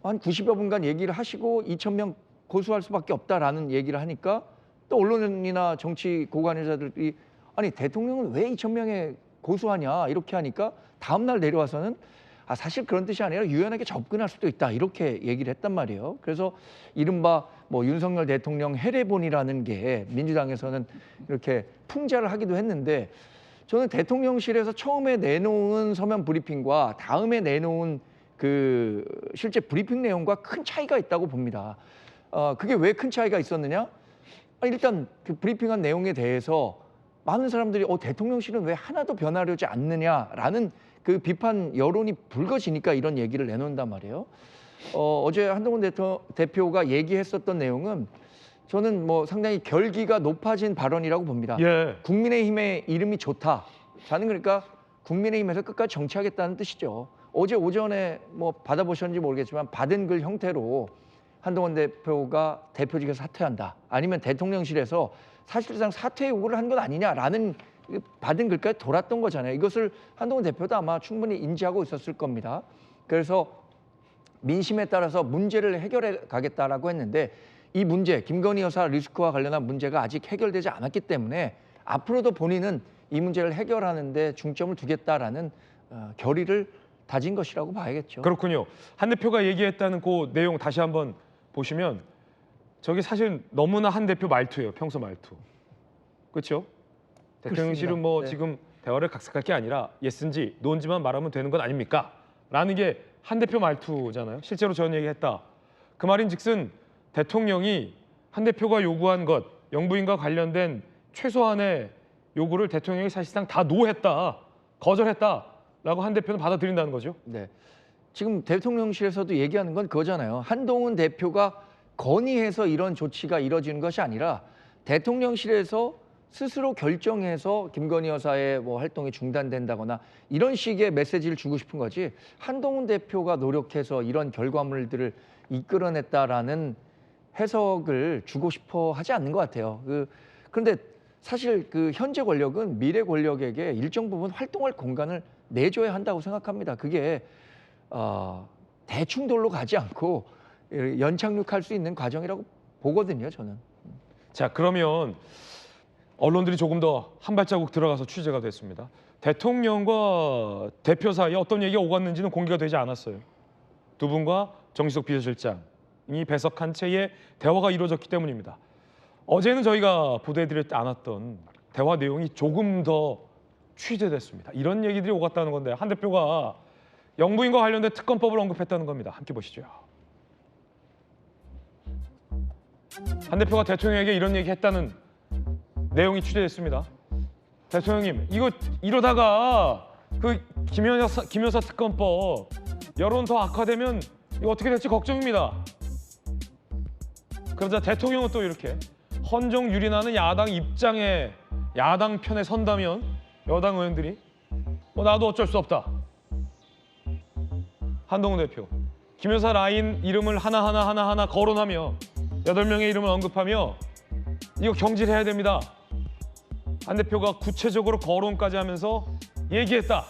Speaker 6: 한 90여 분간 얘기를 하시고 2,000명 고소할 수밖에 없다라는 얘기를 하니까 또 언론이나 정치 고관여자들이 아니 대통령은 왜 2,000명에 고소하냐 이렇게 하니까 다음 날 내려와서는 사실 그런 뜻이 아니라 유연하게 접근할 수도 있다 이렇게 얘기를 했단 말이에요. 그래서 이른바 뭐 윤석열 대통령 해례본이라는 게 민주당에서는 이렇게 풍자를 하기도 했는데 저는 대통령실에서 처음에 내놓은 서면 브리핑과 다음에 내놓은 그 실제 브리핑 내용과 큰 차이가 있다고 봅니다. 그게 왜 큰 차이가 있었느냐? 일단 그 브리핑한 내용에 대해서 많은 사람들이 대통령실은 왜 하나도 변하려지 않느냐라는 그 비판 여론이 불거지니까 이런 얘기를 내놓는단 말이에요. 어제 한동훈 대표가 얘기했었던 내용은 저는 뭐 상당히 결기가 높아진 발언이라고 봅니다.
Speaker 1: 예.
Speaker 6: 국민의힘의 이름이 좋다. 저는 그러니까 국민의힘에서 끝까지 정치하겠다는 뜻이죠. 어제 오전에 뭐 받아보셨는지 모르겠지만 받은 글 형태로 한동훈 대표가 대표직에서 사퇴한다. 아니면 대통령실에서 사실상 사퇴 요구를 한 것 아니냐라는 받은 글까지 돌았던 거잖아요. 이것을 한동훈 대표도 아마 충분히 인지하고 있었을 겁니다. 그래서 민심에 따라서 문제를 해결해 가겠다라고 했는데 이 문제, 김건희 여사 리스크와 관련한 문제가 아직 해결되지 않았기 때문에 앞으로도 본인은 이 문제를 해결하는 데 중점을 두겠다라는 결의를 다진 것이라고 봐야겠죠.
Speaker 1: 그렇군요. 한 대표가 얘기했다는 그 내용 다시 한번 보시면 저게 사실 너무나 한 대표 말투예요. 평소 말투. 그렇죠? 대통령실은 뭐
Speaker 6: 네.
Speaker 1: 지금 대화를 각색할 게 아니라 예스인지 노인지만 말하면 되는 건 아닙니까? 라는 게 한 대표 말투잖아요. 실제로 저런 얘기했다. 그 말인즉슨 대통령이 한 대표가 요구한 것, 영부인과 관련된 최소한의 요구를 대통령이 사실상 다 노했다, 거절했다라고 한 대표는 받아들인다는 거죠.
Speaker 6: 네. 지금 대통령실에서도 얘기하는 건 그거잖아요. 한동훈 대표가 건의해서 이런 조치가 이뤄지는 것이 아니라 대통령실에서 스스로 결정해서 김건희 여사의 뭐 활동이 중단된다거나 이런 식의 메시지를 주고 싶은 거지 한동훈 대표가 노력해서 이런 결과물들을 이끌어냈다라는 해석을 주고 싶어 하지 않는 것 같아요. 그런데 사실 그 현재 권력은 미래 권력에게 일정 부분 활동할 공간을 내줘야 한다고 생각합니다. 그게 대충돌로 가지 않고 연착륙할 수 있는 과정이라고 보거든요, 저는.
Speaker 1: 자, 그러면 언론들이 조금 더 한 발자국 들어가서 취재가 됐습니다. 대통령과 대표 사이에 어떤 얘기가 오갔는지는 공개가 되지 않았어요. 두 분과 정시석 비서실장이 배석한 채의 대화가 이루어졌기 때문입니다. 어제는 저희가 보도해드리지 않았던 대화 내용이 조금 더 취재됐습니다. 이런 얘기들이 오갔다는 건데 한 대표가 영부인과 관련된 특검법을 언급했다는 겁니다. 함께 보시죠. 한 대표가 대통령에게 이런 얘기했다는 내용이 취재됐습니다. 대통령님, 이거 이러다가 그 김여사 특검법 여론 더 악화되면 이거 어떻게 될지 걱정입니다. 그러자 대통령은 또 이렇게 헌정 유린하는 야당 입장에 야당 편에 선다면 여당 의원들이 나도 어쩔 수 없다. 한동훈 대표, 김여사 라인 이름을 하나하나 거론하며 8명의 이름을 언급하며 이거 경질해야 됩니다. 한 대표가 구체적으로 거론까지 하면서 얘기했다.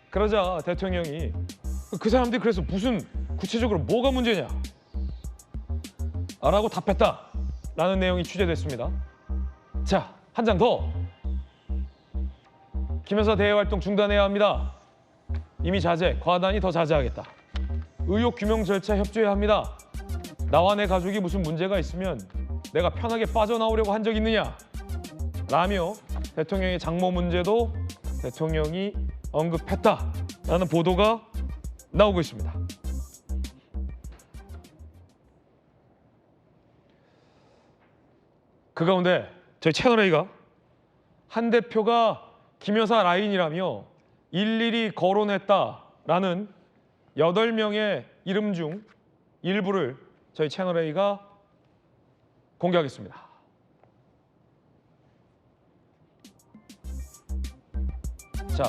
Speaker 1: 그러자 대통령이 그 사람들이 그래서 무슨 구체적으로 뭐가 문제냐? 라고 답했다라는 내용이 취재됐습니다. 자, 한 장 더. 김여사 대외 활동 중단해야 합니다. 이미 자제, 과단이 더 자제하겠다. 의혹 규명 절차 협조해야 합니다. 나와 내 가족이 무슨 문제가 있으면 내가 편하게 빠져나오려고 한 적 있느냐? 라며 대통령의 장모 문제도 대통령이 언급했다라는 보도가 나오고 있습니다. 그 가운데 저희 채널A가 한 대표가 김여사 라인이라며 일일이 거론했다라는 8명의 이름 중 일부를 저희 채널A가 공개하겠습니다. 자,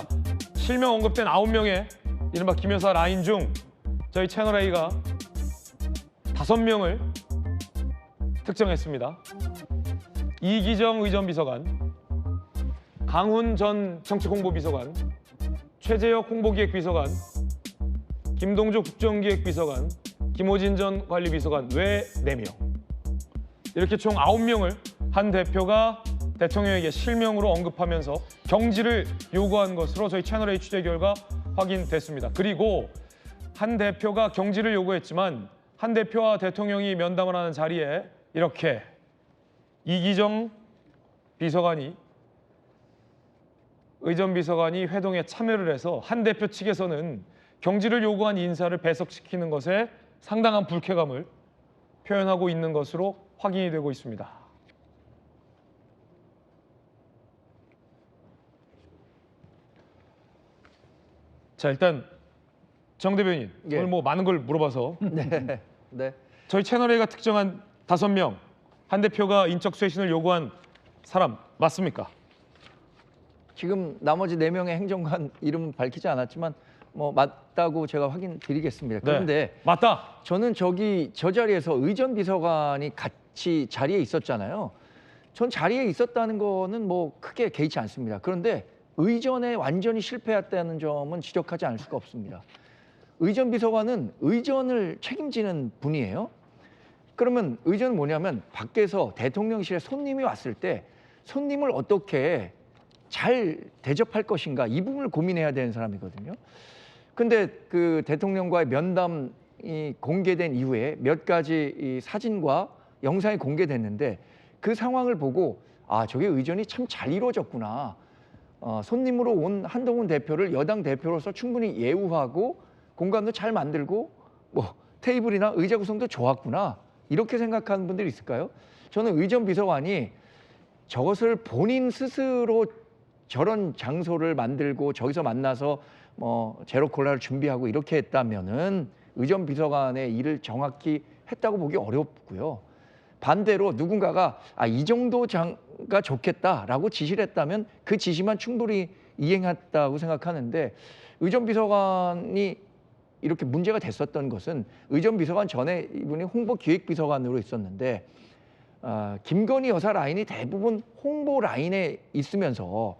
Speaker 1: 실명 언급된 9명의 이른바 김여사 라인 중 저희 채널A가 5명을 특정했습니다. 이기정 의전비서관, 강훈 전 정책홍보비서관, 최재혁 홍보기획비서관, 김동조 국정기획비서관, 김호진 전 관리비서관 외 4명. 이렇게 총 9명을 한 대표가 대통령에게 실명으로 언급하면서 경질을 요구한 것으로 저희 채널A 취재 결과 확인됐습니다. 그리고 한 대표가 경질을 요구했지만 한 대표와 대통령이 면담을 하는 자리에 이렇게 이기정 비서관이 의전비서관이 회동에 참여를 해서 한 대표 측에서는 경질을 요구한 인사를 배석시키는 것에 상당한 불쾌감을 표현하고 있는 것으로 확인이 되고 있습니다. 자, 일단 정 대변인,
Speaker 6: 예.
Speaker 1: 오늘 뭐 많은 걸 물어봐서
Speaker 6: 네. 네.
Speaker 1: 저희 채널A가 특정한 5명, 한 대표가 인적 쇄신을 요구한 사람 맞습니까?
Speaker 6: 지금 나머지 4명의 행정관 이름은 밝히지 않았지만 뭐 맞다고 제가 확인 드리겠습니다. 그런데
Speaker 1: 네, 맞다.
Speaker 6: 저는 저 자리에서 의전 비서관이 같이 자리에 있었잖아요. 전 자리에 있었다는 거는 뭐 크게 개의치 않습니다. 그런데 의전에 완전히 실패했다는 점은 지적하지 않을 수가 없습니다. 의전 비서관은 의전을 책임지는 분이에요. 그러면 의전은 뭐냐면 밖에서 대통령실에 손님이 왔을 때 손님을 어떻게 잘 대접할 것인가 이 부분을 고민해야 되는 사람이거든요. 근데 그 대통령과의 면담이 공개된 이후에 몇 가지 이 사진과 영상이 공개됐는데 그 상황을 보고 아, 저게 의전이 참 잘 이루어졌구나. 손님으로 온 한동훈 대표를 여당 대표로서 충분히 예우하고 공간도 잘 만들고 뭐 테이블이나 의자 구성도 좋았구나. 이렇게 생각하는 분들이 있을까요? 저는 의전 비서관이 저것을 본인 스스로 저런 장소를 만들고 저기서 만나서 뭐 제로 콜라를 준비하고 이렇게 했다면은 의전 비서관의 일을 정확히 했다고 보기 어렵고요. 반대로 누군가가 이 정도가 좋겠다라고 지시를 했다면 그 지시만 충분히 이행했다고 생각하는데 의전 비서관이 이렇게 문제가 됐었던 것은 의전 비서관 전에 이분이 홍보기획비서관으로 있었는데 김건희 여사 라인이 대부분 홍보 라인에 있으면서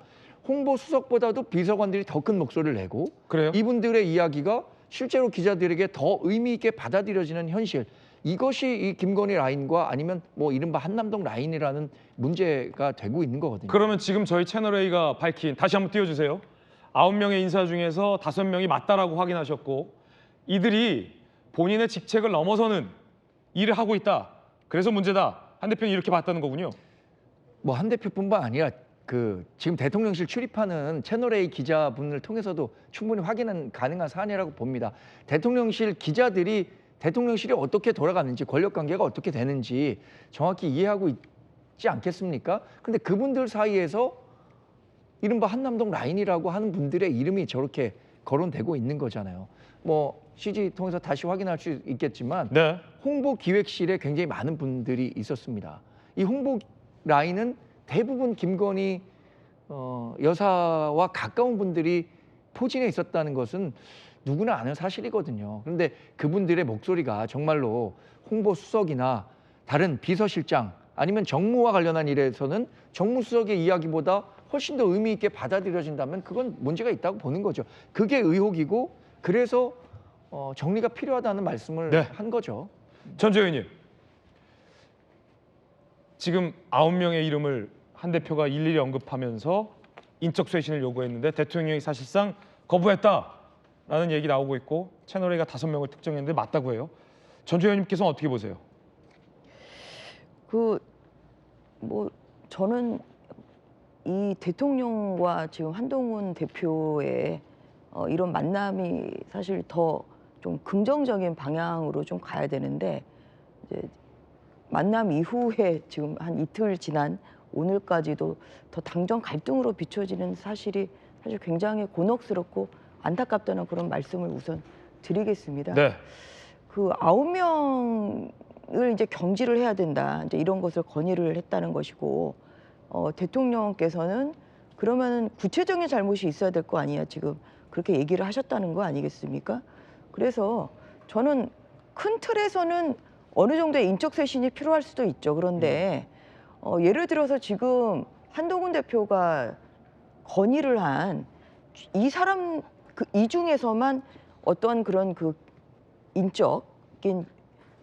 Speaker 6: 홍보 수석보다도 비서관들이 더 큰 목소리를 내고
Speaker 1: 그래요?
Speaker 6: 이분들의 이야기가 실제로 기자들에게 더 의미 있게 받아들여지는 현실. 이것이 이 김건희 라인과 아니면 뭐 이른바 한남동 라인이라는 문제가 되고 있는 거거든요.
Speaker 1: 그러면 지금 저희 채널A가 밝힌, 다시 한번 띄워주세요. 9명의 인사 중에서 5명이 맞다라고 확인하셨고 이들이 본인의 직책을 넘어서는 일을 하고 있다. 그래서 문제다. 한 대표는 이렇게 봤다는 거군요.
Speaker 6: 뭐 한 대표뿐만 아니라 지금 대통령실 출입하는 채널A 기자분을 통해서도 충분히 확인은 가능한 사안이라고 봅니다. 대통령실 기자들이 대통령실이 어떻게 돌아가는지 권력관계가 어떻게 되는지 정확히 이해하고 있지 않겠습니까? 근데 그분들 사이에서 이른바 한남동 라인이라고 하는 분들의 이름이 저렇게 거론되고 있는 거잖아요. 뭐 CG 통해서 다시 확인할 수 있겠지만
Speaker 1: 네.
Speaker 6: 홍보기획실에 굉장히 많은 분들이 있었습니다. 이 홍보 라인은 대부분 김건희 여사와 가까운 분들이 포진해 있었다는 것은 누구나 아는 사실이거든요. 그런데 그분들의 목소리가 정말로 홍보수석이나 다른 비서실장 아니면 정무와 관련한 일에서는 정무수석의 이야기보다 훨씬 더 의미 있게 받아들여진다면 그건 문제가 있다고 보는 거죠. 그게 의혹이고 그래서 정리가 필요하다는 말씀을
Speaker 1: 네.
Speaker 6: 한 거죠.
Speaker 1: 전주 의원님, 지금 9명의 이름을 한 대표가 일일이 언급하면서 인적 쇄신을 요구했는데 대통령이 사실상 거부했다라는 얘기 나오고 있고 채널A가 5명을 특정했는데 맞다고 해요. 전주 의원님께서는 어떻게 보세요?
Speaker 8: 뭐 저는 이 대통령과 지금 한동훈 대표의 이런 만남이 사실 더 좀 긍정적인 방향으로 좀 가야 되는데 이제 만남 이후에 지금 한 이틀 지난 오늘까지도 더 당정 갈등으로 비춰지는 사실이 사실 굉장히 곤혹스럽고 안타깝다는 그런 말씀을 우선 드리겠습니다.
Speaker 1: 네.
Speaker 8: 그 9명을 이제 경질을 해야 된다. 이제 이런 것을 건의를 했다는 것이고 대통령께서는 그러면 구체적인 잘못이 있어야 될 거 아니야. 지금 그렇게 얘기를 하셨다는 거 아니겠습니까? 그래서 저는 큰 틀에서는 어느 정도의 인적 쇄신이 필요할 수도 있죠. 그런데 예를 들어서 지금 한동훈 대표가 건의를 한 이 사람 이 중에서만 어떤 그런 그 인적인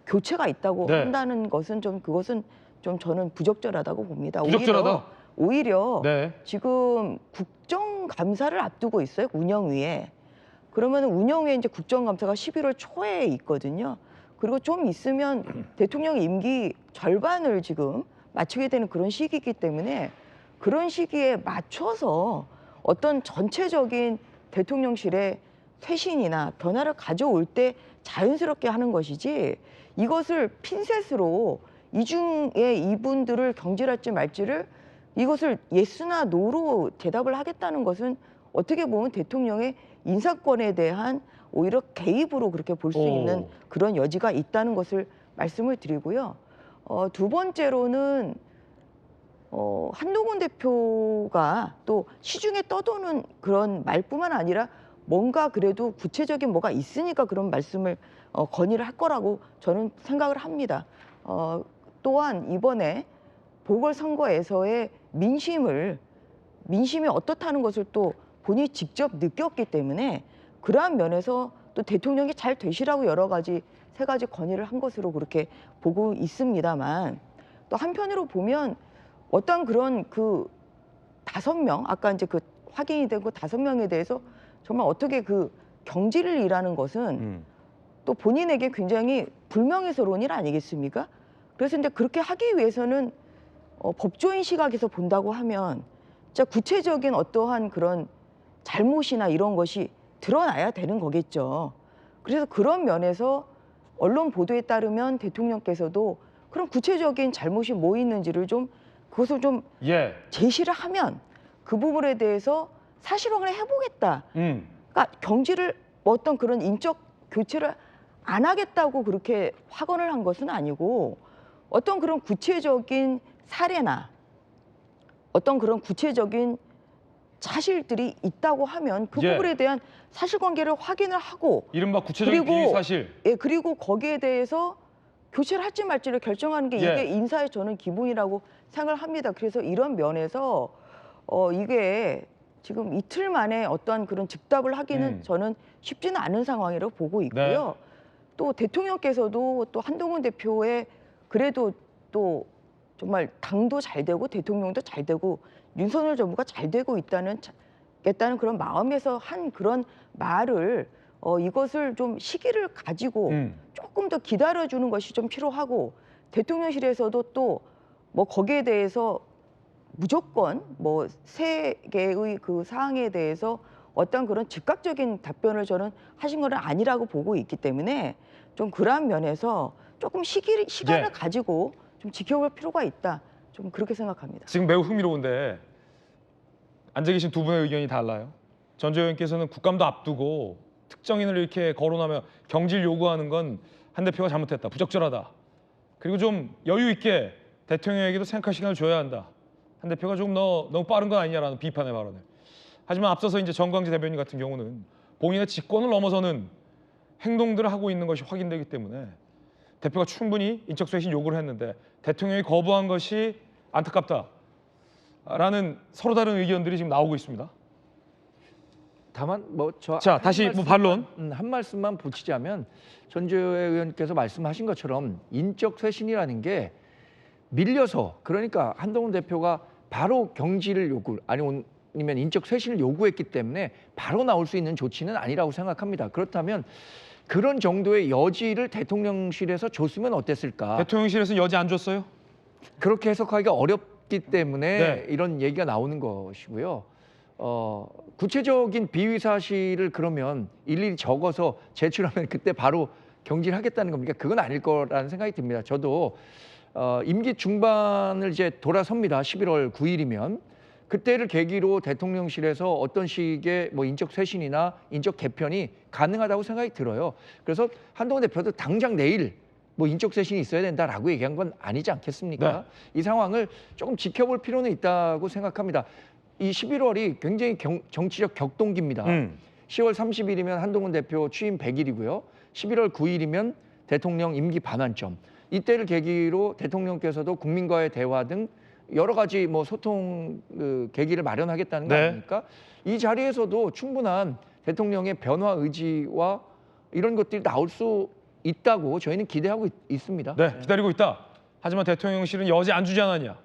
Speaker 8: 교체가 있다고
Speaker 1: 네.
Speaker 8: 한다는 것은 그것은 좀 저는 부적절하다고 봅니다.
Speaker 1: 부적절하다?
Speaker 8: 오히려
Speaker 1: 네.
Speaker 8: 지금 국정감사를 앞두고 있어요. 운영위에. 그러면 운영위에 이제 국정감사가 11월 초에 있거든요. 그리고 좀 있으면 대통령 임기 절반을 지금 마치게 되는 그런 시기이기 때문에 그런 시기에 맞춰서 어떤 전체적인 대통령실의 쇄신이나 변화를 가져올 때 자연스럽게 하는 것이지 이것을 핀셋으로 이 중에 이분들을 경질할지 말지를 이것을 예스나 노로 대답을 하겠다는 것은 어떻게 보면 대통령의 인사권에 대한 오히려 개입으로 그렇게 볼 수 있는 그런 여지가 있다는 것을 말씀을 드리고요. 두 번째로는 한동훈 대표가 또 시중에 떠도는 그런 말뿐만 아니라 뭔가 그래도 구체적인 뭐가 있으니까 그런 말씀을 건의를 할 거라고 저는 생각을 합니다. 또한 이번에 보궐선거에서의 민심이 어떻다는 것을 또 본인이 직접 느꼈기 때문에 그러한 면에서 또 대통령이 잘 되시라고 세 가지 건의를 한 것으로 그렇게 보고 있습니다만 또 한편으로 보면 어떤 그런 그 5명 아까 이제 그 확인이 된 그 5명에 대해서 정말 어떻게 그 경질을 일하는 것은 또 본인에게 굉장히 불명예스러운 일 아니겠습니까? 그래서 이제 그렇게 하기 위해서는 법조인 시각에서 본다고 하면 진짜 구체적인 어떠한 그런 잘못이나 이런 것이 드러나야 되는 거겠죠. 그래서 그런 면에서 언론 보도에 따르면 대통령께서도 그런 구체적인 잘못이 뭐 있는지를 그것을 좀 제시를 하면 그 부분에 대해서 사실혼을 해보겠다. 그러니까 경질을 어떤 그런 인적 교체를 안 하겠다고 그렇게 확언을 한 것은 아니고 어떤 그런 구체적인 사례나 어떤 그런 구체적인 사실들이 있다고 하면 그 부분에 대한 사실관계를 확인을 하고
Speaker 1: 이른바 구체적인 비위 사실.
Speaker 8: 그리고 거기에 대해서 교체를 할지 말지를 결정하는 게 이게 인사의 저는 기본이라고 생각을 합니다. 그래서 이런 면에서 이게 지금 이틀 만에 어떤 그런 즉답을 하기는 저는 쉽지는 않은 상황이라고 보고 있고요. 또 대통령께서도 또 한동훈 대표의 그래도 또 정말 당도 잘 되고 대통령도 잘 되고 윤석열 정부가 잘 되고 있다는 그런 마음에서 한 그런 말을 이것을 좀 시기를 가지고 조금 더 기다려주는 것이 좀 필요하고 대통령실에서도 또 뭐 거기에 대해서 무조건 뭐 세 개의 그 사항에 대해서 어떤 그런 즉각적인 답변을 저는 하신 건 아니라고 보고 있기 때문에 좀 그러한 면에서 조금 시간을 가지고 좀 지켜볼 필요가 있다. 좀 그렇게 생각합니다.
Speaker 1: 지금 매우 흥미로운데 앉아 계신 두 분의 의견이 달라요. 전 의원께서는 국감도 앞두고 특정인을 이렇게 거론하며 경질 요구하는 건 한 대표가 잘못했다, 부적절하다. 그리고 좀 여유 있게 대통령에게도 생각할 시간을 줘야 한다. 한 대표가 좀 너무 빠른 건 아니냐라는 비판의 발언을. 하지만 앞서서 이제 정광재 대변인 같은 경우는 본인의 직권을 넘어서는 행동들을 하고 있는 것이 확인되기 때문에 대표가 충분히 인적 쇄신 요구를 했는데 대통령이 거부한 것이 안타깝다라는 서로 다른 의견들이 지금 나오고 있습니다.
Speaker 6: 다만
Speaker 1: 다시 반론
Speaker 6: 한 말씀만 붙이자면 전주혜 의원께서 말씀하신 것처럼 인적 쇄신이라는 게 밀려서 그러니까 한동훈 대표가 바로 경질을 아니면 인적 쇄신을 요구했기 때문에 바로 나올 수 있는 조치는 아니라고 생각합니다. 그렇다면 그런 정도의 여지를 대통령실에서 줬으면 어땠을까?
Speaker 1: 대통령실에서 여지 안 줬어요?
Speaker 6: 그렇게 해석하기가 어렵기 때문에 이런 얘기가 나오는 것이고요. 구체적인 비위 사실을 그러면 일일이 적어서 제출하면 그때 바로 경질하겠다는 겁니까? 그건 아닐 거라는 생각이 듭니다. 저도 임기 중반을 이제 돌아섭니다. 11월 9일이면 그때를 계기로 대통령실에서 어떤 식의 뭐 인적 쇄신이나 인적 개편이 가능하다고 생각이 들어요. 그래서 한동훈 대표도 당장 내일 뭐 인적 쇄신이 있어야 된다라고 얘기한 건 아니지 않겠습니까? 이 상황을 조금 지켜볼 필요는 있다고 생각합니다. 이 11월이 굉장히 정치적 격동기입니다. 10월 30일이면 한동훈 대표 취임 100일이고요. 11월 9일이면 대통령 임기 반환점. 이때를 계기로 대통령께서도 국민과의 대화 등 여러 가지 뭐 소통 계기를 마련하겠다는 거 아닙니까? 이 자리에서도 충분한 대통령의 변화 의지와 이런 것들이 나올 수 있다고 저희는 기대하고 있습니다.
Speaker 1: 네, 기다리고 있다. 하지만 대통령실은 여지 안 주지 않았냐?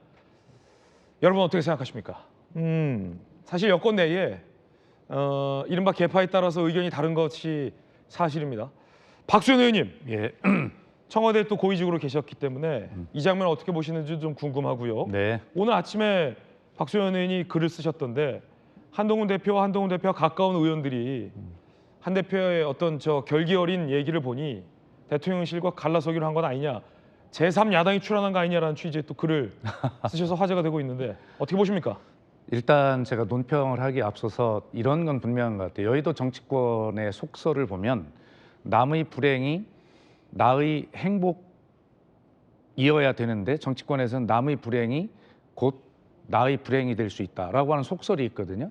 Speaker 1: 여러분 어떻게 생각하십니까? 사실 여권 내에 이른바 계파에 따라서 의견이 다른 것이 사실입니다. 박수현 의원님,
Speaker 10: 예.
Speaker 1: 청와대에 또 고위직으로 계셨기 때문에 이 장면 어떻게 보시는지 좀 궁금하고요.
Speaker 10: 네.
Speaker 1: 오늘 아침에 박수현 의원이 글을 쓰셨던데 한동훈 대표와 가까운 의원들이 한 대표의 어떤 결기 어린 얘기를 보니 대통령실과 갈라서기로 한 건 아니냐, 제3야당이 출연한 거 아니냐라는 취지의 또 글을 쓰셔서 화제가 되고 있는데 어떻게 보십니까?
Speaker 10: 일단 제가 논평을 하기에 앞서서 이런 건 분명한 것 같아요. 여의도 정치권의 속설을 보면 남의 불행이 나의 행복이어야 되는데 정치권에서는 남의 불행이 곧 나의 불행이 될 수 있다라고 하는 속설이 있거든요.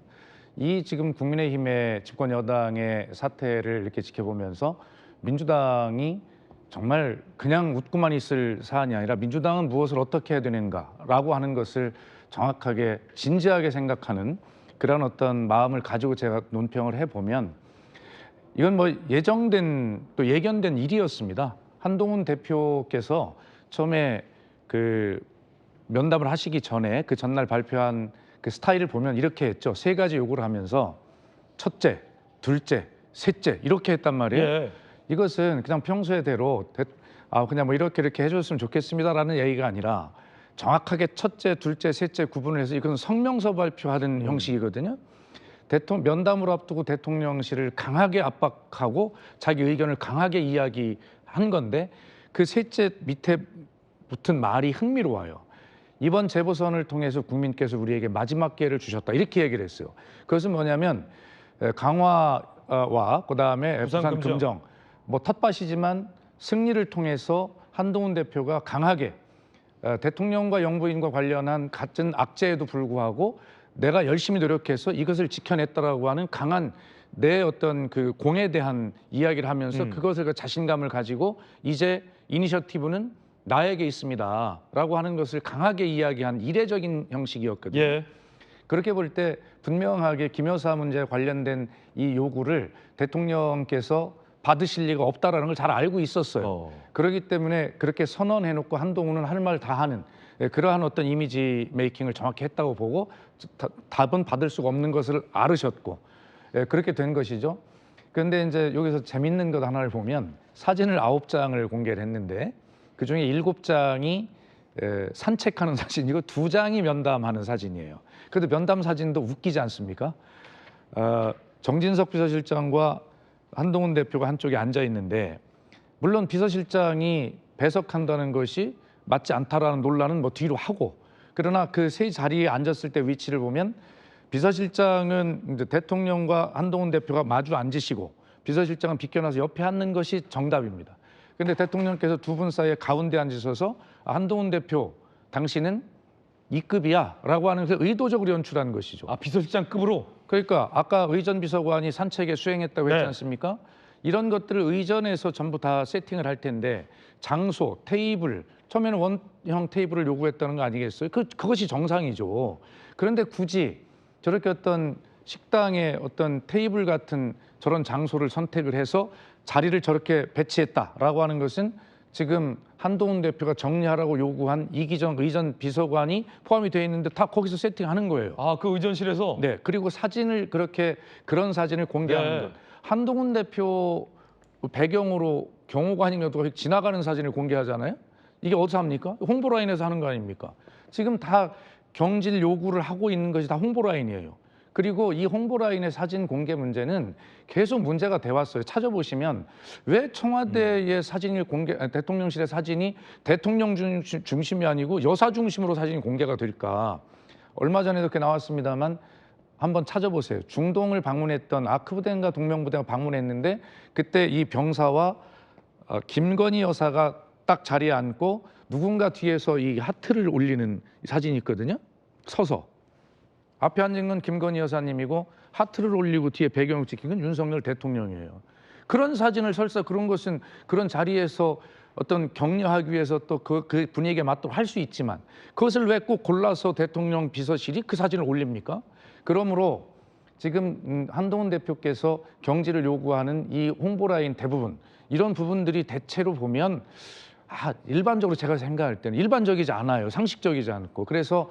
Speaker 10: 이 지금 국민의힘의 집권 여당의 사태를 이렇게 지켜보면서 민주당이 정말 그냥 웃고만 있을 사안이 아니라 민주당은 무엇을 어떻게 해야 되는가라고 하는 것을 정확하게 진지하게 생각하는 그런 어떤 마음을 가지고 제가 논평을 해보면 이건 뭐 예정된 또 예견된 일이었습니다. 한동훈 대표께서 처음에 그 면담을 하시기 전에 그 전날 발표한 그 스타일을 보면 이렇게 했죠. 3가지 요구를 하면서 첫째, 둘째, 셋째 이렇게 했단 말이에요.
Speaker 1: 예.
Speaker 10: 이것은 그냥 평소에대로 그냥 뭐 이렇게 해줬으면 좋겠습니다라는 얘기가 아니라 정확하게 첫째, 둘째, 셋째 구분을 해서 이것은 성명서 발표하는 형식이거든요. 면담을 앞두고 대통령실을 강하게 압박하고 자기 의견을 강하게 이야기한 건데 그 셋째 밑에 붙은 말이 흥미로워요. 이번 재보선을 통해서 국민께서 우리에게 마지막 기회를 주셨다 이렇게 얘기를 했어요. 그것은 뭐냐면 강화와 그다음에 부산 금정 뭐 텃밭이지만 승리를 통해서 한동훈 대표가 강하게 대통령과 영부인과 관련한 같은 악재에도 불구하고 내가 열심히 노력해서 이것을 지켜냈다라고 하는 강한 내 어떤 그 공에 대한 이야기를 하면서 그것을 자신감을 가지고 이제 이니셔티브는 나에게 있습니다라고 하는 것을 강하게 이야기한 이례적인 형식이었거든요.
Speaker 1: 예.
Speaker 10: 그렇게 볼 때 분명하게 김 여사 문제에 관련된 이 요구를 대통령께서 받으실 리가 없다라는 걸 잘 알고 있었어요. 그렇기 때문에 그렇게 선언해놓고 한동훈은 할 말 다 하는 그러한 어떤 이미지 메이킹을 정확히 했다고 보고 답은 받을 수가 없는 것을 알으셨고 그렇게 된 것이죠. 그런데 이제 여기서 재밌는 것 하나를 보면 사진을 9장을 공개를 했는데 그중에 7장이 산책하는 사진이고 2장이 면담하는 사진이에요. 그래도 면담 사진도 웃기지 않습니까? 정진석 비서실장과 한동훈 대표가 한쪽에 앉아 있는데 물론 비서실장이 배석한다는 것이 맞지 않다라는 논란은 뭐 뒤로 하고 그러나 그 세 자리에 앉았을 때 위치를 보면 비서실장은 이제 대통령과 한동훈 대표가 마주 앉으시고 비서실장은 비껴나서 옆에 앉는 것이 정답입니다. 그런데 대통령께서 두 분 사이에 가운데 앉으셔서 한동훈 대표 당신은 2급이야 라고 하는 것을 의도적으로 연출한 것이죠.
Speaker 1: 비서실장급으로?
Speaker 10: 그러니까 아까 의전 비서관이 산책에 수행했다고 했지 않습니까? 이런 것들을 의전에서 전부 다 세팅을 할 텐데 장소, 테이블, 처음에는 원형 테이블을 요구했다는 거 아니겠어요? 그것이 정상이죠. 그런데 굳이 저렇게 어떤 식당의 어떤 테이블 같은 저런 장소를 선택을 해서 자리를 저렇게 배치했다라고 하는 것은 지금 한동훈 대표가 정리하라고 요구한 이기정 의전 비서관이 포함이 되어 있는데 다 거기서 세팅하는 거예요.
Speaker 1: 그 의전실에서?
Speaker 10: 네. 그리고 사진을 그런 사진을 공개하는 것. 한동훈 대표 배경으로 경호관이라도 지나가는 사진을 공개하잖아요. 이게 어디서 합니까? 홍보라인에서 하는 거 아닙니까? 지금 다 경질 요구를 하고 있는 것이 다 홍보라인이에요. 그리고 이 홍보라인의 사진 공개 문제는 계속 문제가 돼 왔어요. 찾아보시면 왜 청와대의 사진을 대통령실의 사진이 대통령 중심이 아니고 여사 중심으로 사진이 공개가 될까? 얼마 전에도 이렇게 나왔습니다만 한번 찾아보세요. 중동을 방문했던 아크부대인가 동명부대가 방문했는데 그때 이 병사와 김건희 여사가 딱 자리에 앉고 누군가 뒤에서 이 하트를 올리는 사진이 있거든요. 서서. 앞에 앉은 건 김건희 여사님이고 하트를 올리고 뒤에 배경을 찍힌 건 윤석열 대통령이에요. 그런 사진을 설사 그런 것은 그런 자리에서 어떤 격려하기 위해서 또 그 분위기에 맞도록 할 수 있지만 그것을 왜 꼭 골라서 대통령 비서실이 그 사진을 올립니까? 그러므로 지금 한동훈 대표께서 경질을 요구하는 이 홍보 라인 대부분 이런 부분들이 대체로 보면 일반적으로 제가 생각할 때는 일반적이지 않아요. 상식적이지 않고. 그래서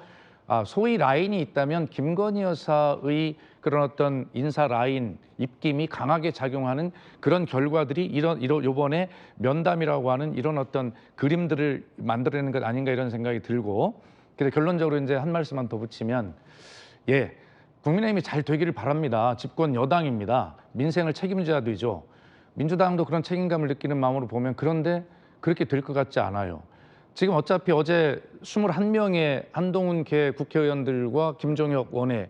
Speaker 10: 소위 라인이 있다면 김건희 여사의 그런 어떤 인사 라인 입김이 강하게 작용하는 그런 결과들이 이번에 면담이라고 하는 이런 어떤 그림들을 만들어내는 것 아닌가 이런 생각이 들고, 그래서 결론적으로 이제 한 말씀만 더 붙이면, 국민의힘이 잘 되기를 바랍니다. 집권 여당입니다. 민생을 책임져야 되죠. 민주당도 그런 책임감을 느끼는 마음으로 보면, 그런데 그렇게 될 것 같지 않아요. 지금 어차피 어제 21명의 한동훈 개 국회의원들과 김종혁 원내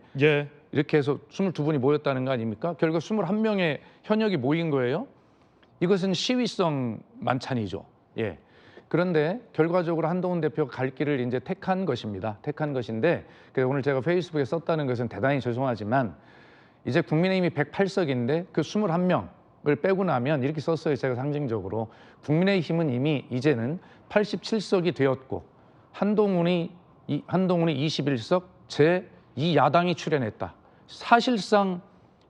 Speaker 10: 이렇게 해서 22분이 모였다는 거 아닙니까? 결국 21명의 현역이 모인 거예요. 이것은 시위성 만찬이죠. 그런데 결과적으로 한동훈 대표가 갈 길을 이제 택한 것입니다. 택한 것인데, 그래서 오늘 제가 페이스북에 썼다는 것은 대단히 죄송하지만, 이제 국민의힘이 108석인데 그 21명을 빼고 나면 이렇게 썼어요. 제가 상징적으로. 국민의힘은 이미 이제는 87석이 되었고 한동훈이 21석 제2야당이 출연했다. 사실상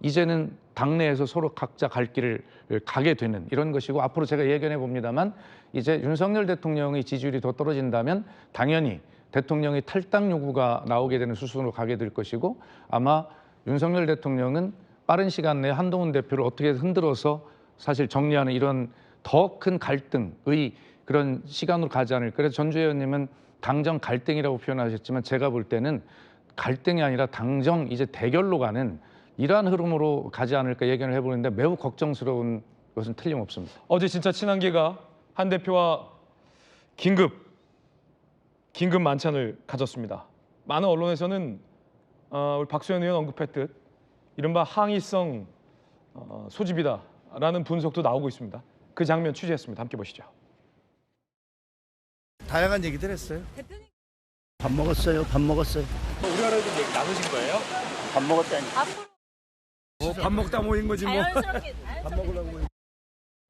Speaker 10: 이제는 당내에서 서로 각자 갈 길을 가게 되는 이런 것이고, 앞으로 제가 예견해 봅니다만 이제 윤석열 대통령의 지지율이 더 떨어진다면 당연히 대통령의 탈당 요구가 나오게 되는 수순으로 가게 될 것이고, 아마 윤석열 대통령은 빠른 시간 내에 한동훈 대표를 어떻게 흔들어서 사실 정리하는 이런 더 큰 갈등의 그런 시간으로 가지 않을까. 그래서 전주혜 의원님은 당정 갈등이라고 표현하셨지만 제가 볼 때는 갈등이 아니라 당정 이제 대결로 가는 이러한 흐름으로 가지 않을까 예견을 해보는데, 매우 걱정스러운 것은 틀림없습니다.
Speaker 1: 어제 진짜 친한계가 한 대표와 긴급 만찬을 가졌습니다. 많은 언론에서는 우리 박수현 의원 언급했듯 이른바 항의성 소집이다라는 분석도 나오고 있습니다. 그 장면 취재했습니다. 함께 보시죠.
Speaker 12: 다양한 얘기들 했어요. 밥 먹었어요.
Speaker 1: 우리나라에도 얘기 나누신 거예요?
Speaker 12: 밥 먹었다니.
Speaker 1: 밥 먹다 모인 거지 뭐.
Speaker 12: 밥 먹으려고 모인.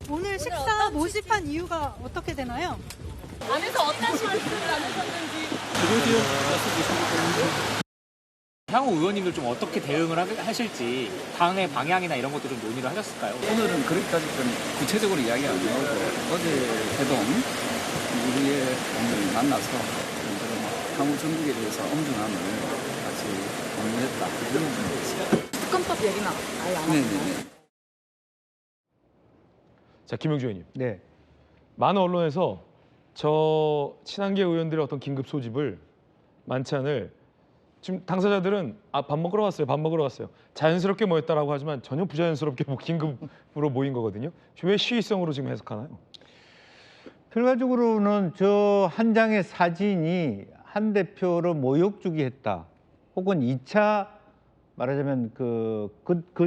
Speaker 13: 오늘 식사 모집한 이유가 어떻게 되나요?
Speaker 14: 안에서 어떤 말씀을 나누셨는지.
Speaker 15: 향후 의원님들 좀 어떻게 대응을 하실지 당의 방향이나 이런 것들은 논의를 하셨을까요?
Speaker 16: 오늘은 그렇게까지 좀 구체적으로 이야기 안 나오고 어제 해동 우리의 오늘 만나서 향후 전국에 대해서 엄중함을 같이 공유했다 그런 부분이었어요.
Speaker 14: 특검법 얘기는 아예 안 하시나요?
Speaker 1: 자, 김용주 의원님. 많은 언론에서 저 친한계 의원들의 어떤 긴급 소집을 만찬을 지금 당사자들은 밥 먹으러 왔어요. 자연스럽게 모였다라고 하지만 전혀 부자연스럽게 긴급으로 모인 거거든요. 왜 시위성으로 지금 해석하나요?
Speaker 9: 결과적으로는 저 한 장의 사진이 한 대표를 모욕 주기 했다. 혹은 2차 말하자면 그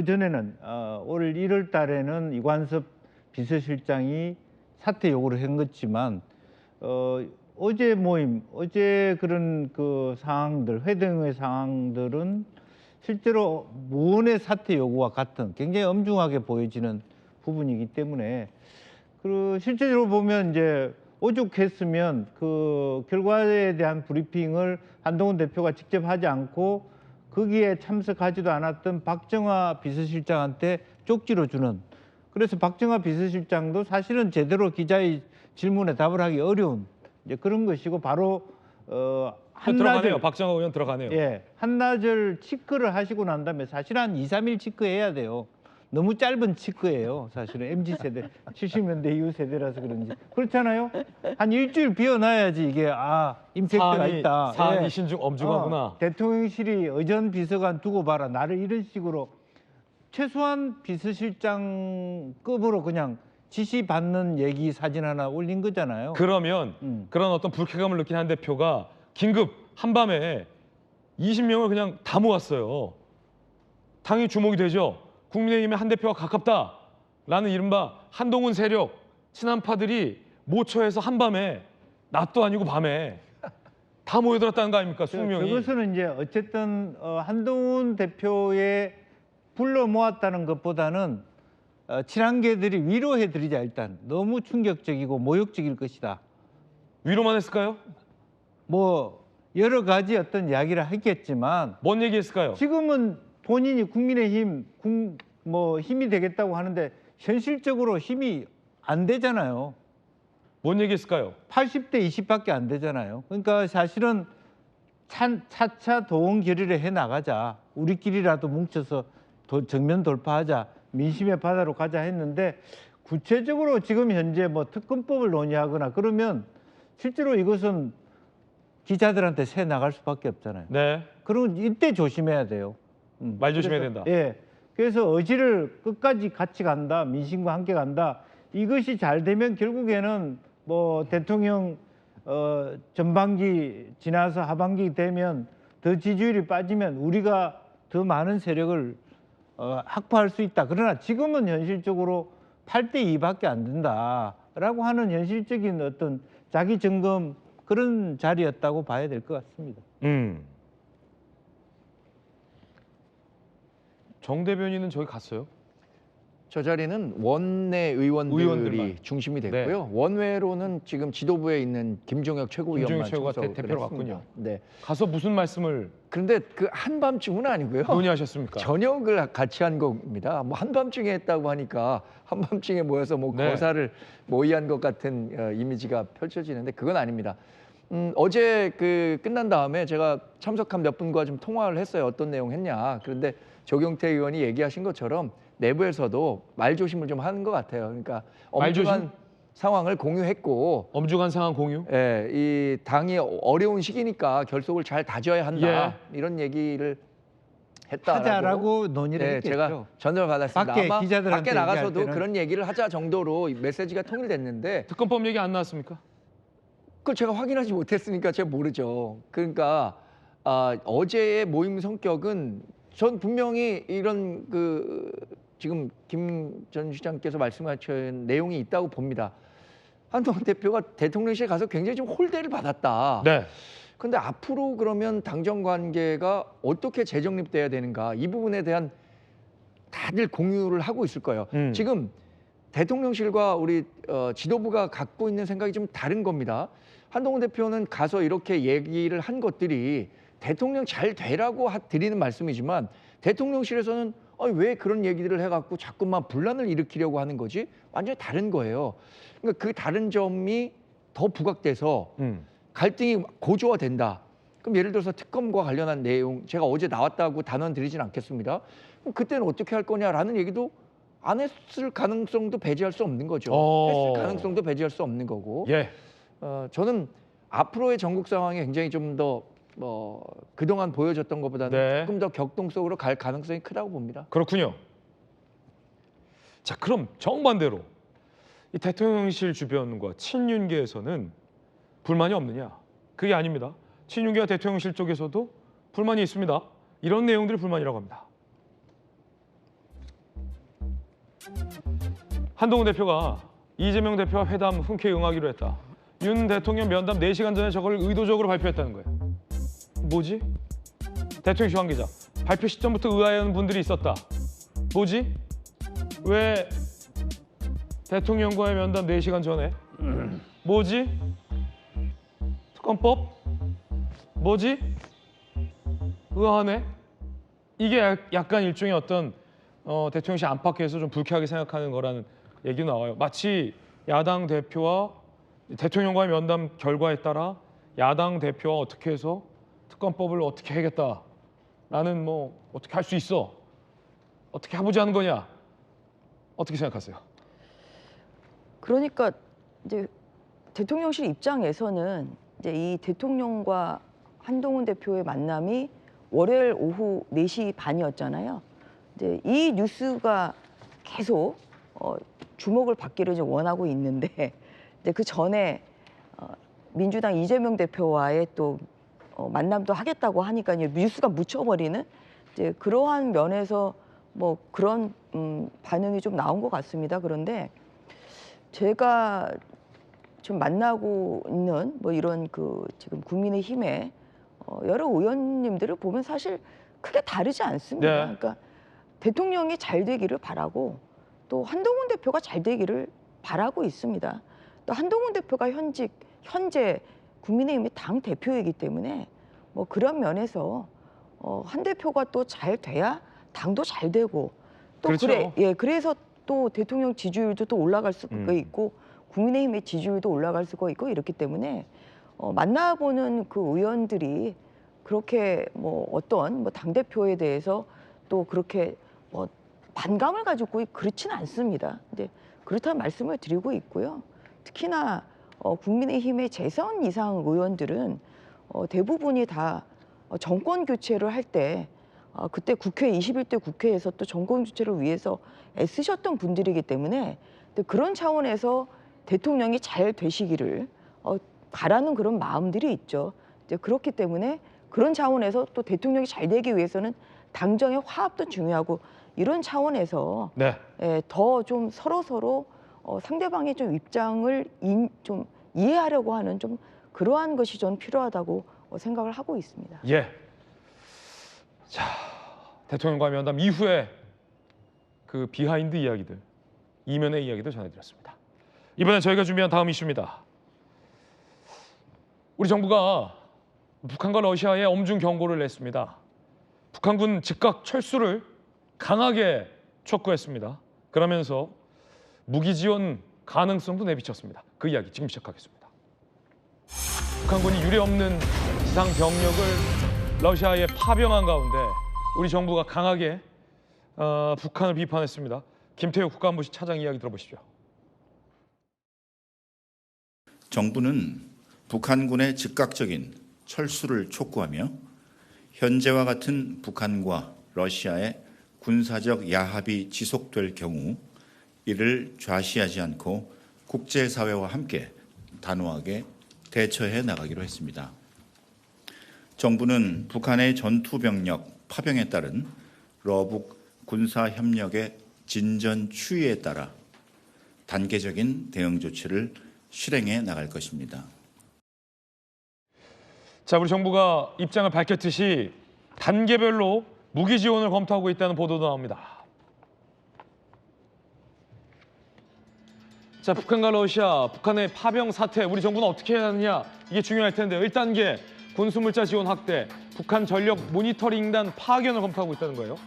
Speaker 9: 전에는 올 1월 달에는 이관섭 비서실장이 사퇴 요구를 한 것지만 어제 모임, 어제 그런 그 상황들, 회동의 상황들은 실제로 무언의 사퇴 요구와 같은 굉장히 엄중하게 보여지는 부분이기 때문에 실제적으로 보면 이제 오죽했으면 그 결과에 대한 브리핑을 한동훈 대표가 직접 하지 않고 거기에 참석하지도 않았던 박정화 비서실장한테 쪽지로 주는, 그래서 박정화 비서실장도 사실은 제대로 기자의 질문에 답을 하기 어려운 이제 그런 것이고, 바로
Speaker 1: 들어가네요. 박정화 의원 들어가네요.
Speaker 9: 한나절 치크를 하시고 난 다음에 사실 한 2, 3일 치크해야 돼요. 너무 짧은 치크예요. 사실은 MZ세대, 70년대 이후 세대라서 그런지. 그렇잖아요? 한 일주일 비워놔야지 이게 임팩트가 있다.
Speaker 1: 사안이 신중 엄중하구나.
Speaker 9: 대통령실이 의전 비서관 두고 봐라. 나를 이런 식으로 최소한 비서실장급으로 그냥 지시받는 얘기 사진 하나 올린 거잖아요.
Speaker 1: 그러면 그런 어떤 불쾌감을 느낀 한 대표가 긴급 한밤에 20명을 그냥 다 모았어요. 당이 주목이 되죠. 국민의힘의 한 대표가 가깝다라는 이른바 한동훈 세력 친한파들이 모처해서 한밤에, 낮도 아니고 밤에 다 모여들었다는 거 아닙니까? 20명이.
Speaker 9: 그것은 이제 어쨌든 한동훈 대표의 불러 모았다는 것보다는 친한계들이 위로해드리자. 일단 너무 충격적이고 모욕적일 것이다.
Speaker 1: 위로만 했을까요?
Speaker 9: 뭐 여러 가지 어떤 이야기를 했겠지만
Speaker 1: 뭔 얘기했을까요?
Speaker 9: 지금은 본인이 국민의힘 뭐 힘이 되겠다고 하는데 현실적으로 힘이 안 되잖아요.
Speaker 1: 뭔 얘기했을까요?
Speaker 9: 80대 20밖에 안 되잖아요. 그러니까 사실은 차차 도원 결의를 해 나가자. 우리끼리라도 뭉쳐서 정면 돌파하자. 민심의 바다로 가자 했는데 구체적으로 지금 현재 뭐 특검법을 논의하거나 그러면 실제로 이것은 기자들한테 새 나갈 수밖에 없잖아요.
Speaker 1: 네.
Speaker 9: 그럼 이때 조심해야 돼요.
Speaker 1: 말 조심해야 된다.
Speaker 9: 예. 그래서 의지를 끝까지 같이 간다. 민심과 함께 간다. 이것이 잘 되면 결국에는 뭐 대통령 전반기 지나서 하반기 되면 더 지지율이 빠지면 우리가 더 많은 세력을 확보할 수 있다. 그러나 지금은 현실적으로 8대 2밖에 안 된다라고 하는 현실적인 어떤 자기 점검 그런 자리였다고 봐야 될 것 같습니다.
Speaker 1: 정 대변인은 저기 갔어요?
Speaker 6: 저 자리는 원내 의원들이 중심이 됐고요.
Speaker 1: 네.
Speaker 6: 원외로는 지금 지도부에 있는 김종혁 최고위원만
Speaker 1: 최고가
Speaker 6: 참석을
Speaker 1: 대표로
Speaker 6: 했습니다.
Speaker 1: 갔군요.
Speaker 6: 네.
Speaker 1: 가서 무슨 말씀을?
Speaker 6: 그런데 그 한밤중은 아니고요.
Speaker 1: 논의하셨습니까?
Speaker 6: 저녁을 같이 한 겁니다. 뭐 한밤중에 했다고 하니까 한밤중에 모여서 뭐
Speaker 1: 네.
Speaker 6: 거사를 모의한 것 같은 이미지가 펼쳐지는데 그건 아닙니다. 어제 그 끝난 다음에 제가 참석한 몇 분과 좀 통화를 했어요. 어떤 내용 했냐. 그런데 조경태 의원이 얘기하신 것처럼 내부에서도 말조심을 좀 하는 것 같아요. 그러니까 엄중한 상황을 공유했고
Speaker 1: 엄중한 상황 공유?
Speaker 6: 예, 이 당이 어려운 시기니까 결속을 잘 다져야 한다. 이런 얘기를 했다라고
Speaker 9: 하자라고 논의를 했겠죠.
Speaker 6: 제가 전달 받았습니다.
Speaker 9: 밖에
Speaker 6: 아마
Speaker 9: 기자들한테
Speaker 6: 밖에 나가서도
Speaker 9: 얘기할 때는-
Speaker 6: 그런 얘기를 하자 정도로 메시지가 통일됐는데
Speaker 1: 특검법 얘기 안 나왔습니까?
Speaker 6: 그걸 제가 확인하지 못했으니까 제가 모르죠. 그러니까 어제의 모임 성격은 전 분명히 이런 그 지금 김 전 시장께서 말씀하신 내용이 있다고 봅니다. 한동훈 대표가 대통령실에 가서 굉장히 좀 홀대를 받았다.
Speaker 1: 네.
Speaker 6: 그런데 앞으로 그러면 당정 관계가 어떻게 재정립돼야 되는가 이 부분에 대한 다들 공유를 하고 있을 거예요. 지금 대통령실과 우리 지도부가 갖고 있는 생각이 좀 다른 겁니다. 한동훈 대표는 가서 이렇게 얘기를 한 것들이 대통령 잘 되라고 드리는 말씀이지만 대통령실에서는 왜 그런 얘기들을 해갖고 자꾸만 분란을 일으키려고 하는 거지? 완전히 다른 거예요. 그러니까 그 다른 점이 더 부각돼서 갈등이 고조화된다. 그럼 예를 들어서 특검과 관련한 내용 제가 어제 나왔다고 단언 드리진 않겠습니다. 그럼 그때는 어떻게 할 거냐라는 얘기도 안 했을 가능성도 배제할 수 없는 거죠. 했을 가능성도 배제할 수 없는 거고.
Speaker 1: 예.
Speaker 6: 저는 앞으로의 전국 상황이 굉장히 좀 더 그동안 보여줬던 것보다는 조금 더 격동적으로 갈 가능성이 크다고 봅니다.
Speaker 1: 그렇군요. 자, 그럼 정반대로 이 대통령실 주변과 친윤계에서는 불만이 없느냐? 그게 아닙니다. 친윤계와 대통령실 쪽에서도 불만이 있습니다. 이런 내용들이 불만이라고 합니다. 한동훈 대표가 이재명 대표와 회담 흔쾌히 응하기로 했다. 윤 대통령 면담 4시간 전에 저걸 의도적으로 발표했다는 거예요. 뭐지? 대통령실 관계자. 발표 시점부터 의아해하는 분들이 있었다. 뭐지? 왜 대통령과의 면담 4시간 전에? 뭐지? 특검법? 뭐지? 의아하네? 이게 약간 일종의 어떤 대통령실 안팎에서 좀 불쾌하게 생각하는 거라는 얘기도 나와요. 마치 야당 대표와 대통령과의 면담 결과에 따라 야당 대표와 어떻게 해서 특검법을 어떻게 하겠다라는 뭐 어떻게 할 수 있어? 어떻게 해보자는 거냐? 어떻게 생각하세요?
Speaker 8: 그러니까 이제 대통령실 입장에서는 이제 이 대통령과 한동훈 대표의 만남이 월요일 오후 4시 반이었잖아요. 이제 이 뉴스가 계속 주목을 받기를 이제 원하고 있는데 이제 그 전에 민주당 이재명 대표와의 또 만남도 하겠다고 하니까 이제 뉴스가 묻혀버리는 이제 그러한 면에서 뭐 그런 반응이 좀 나온 것 같습니다. 그런데 제가 좀 만나고 있는 뭐 이런 그 지금 국민의힘의 여러 의원님들을 보면 사실 크게 다르지 않습니다.
Speaker 1: 네.
Speaker 8: 그러니까 대통령이 잘 되기를 바라고 또 한동훈 대표가 잘 되기를 바라고 있습니다. 또 한동훈 대표가 현재 국민의힘의 당 대표이기 때문에 뭐 그런 면에서 한 대표가 또 잘 돼야 당도 잘 되고 또
Speaker 1: 그렇죠.
Speaker 8: 그래서 또 대통령 지지율도 또 올라갈 수가 있고 국민의힘의 지지율도 올라갈 수가 있고 이렇기 때문에 만나보는 그 의원들이 그렇게 뭐 어떤 뭐 당 대표에 대해서 또 그렇게 뭐 반감을 가지고 그렇지는 않습니다. 근데 그렇다는 말씀을 드리고 있고요. 특히나 국민의힘의 재선 이상 의원들은 대부분이 다 정권 교체를 할 때 그때 국회 21대 국회에서 또 정권 교체를 위해서 애쓰셨던 분들이기 때문에 그런 차원에서 대통령이 잘 되시기를 바라는 그런 마음들이 있죠. 이제 그렇기 때문에 그런 차원에서 또 대통령이 잘 되기 위해서는 당정의 화합도 중요하고 이런 차원에서
Speaker 1: 네.
Speaker 8: 더 좀 서로 상대방의 좀 입장을 좀 이해하려고 하는 좀 그러한 것이 좀 필요하다고 생각을 하고 있습니다.
Speaker 1: 예. 자, 대통령과 면담 이후에 그 비하인드 이야기들, 이면의 이야기도 전해드렸습니다. 이번엔 저희가 준비한 다음 이슈입니다. 우리 정부가 북한과 러시아에 엄중 경고를 냈습니다. 북한군 즉각 철수를 강하게 촉구했습니다. 그러면서 무기 지원 가능성도 내비쳤습니다. 그 이야기 지금 시작하겠습니다. 북한군이 유례없는 지상 병력을 러시아에 파병한 가운데 우리 정부가 강하게 북한을 비판했습니다. 김태우 국가안보실 차장 이야기 들어보시죠.
Speaker 17: 정부는 북한군의 즉각적인 철수를 촉구하며 현재와 같은 북한과 러시아의 군사적 야합이 지속될 경우 이를 좌시하지 않고 국제사회와 함께 단호하게 대처해 나가기로 했습니다. 정부는 북한의 전투병력 파병에 따른 러북 군사협력의 진전 추이에 따라 단계적인 대응 조치를 실행해 나갈 것입니다.
Speaker 1: 자, 우리 정부가 입장을 밝혔듯이 단계별로 무기 지원을 검토하고 있다는 보도도 나옵니다. 자, 북한과 러시아, 북한의 파병 사태, 우리 정부는 어떻게 해야 하느냐, 이게 중요할 텐데요. 1단계 군수물자 지원 확대, 북한 전력 모니터링단 파견을 검토하고 있다는 거예요.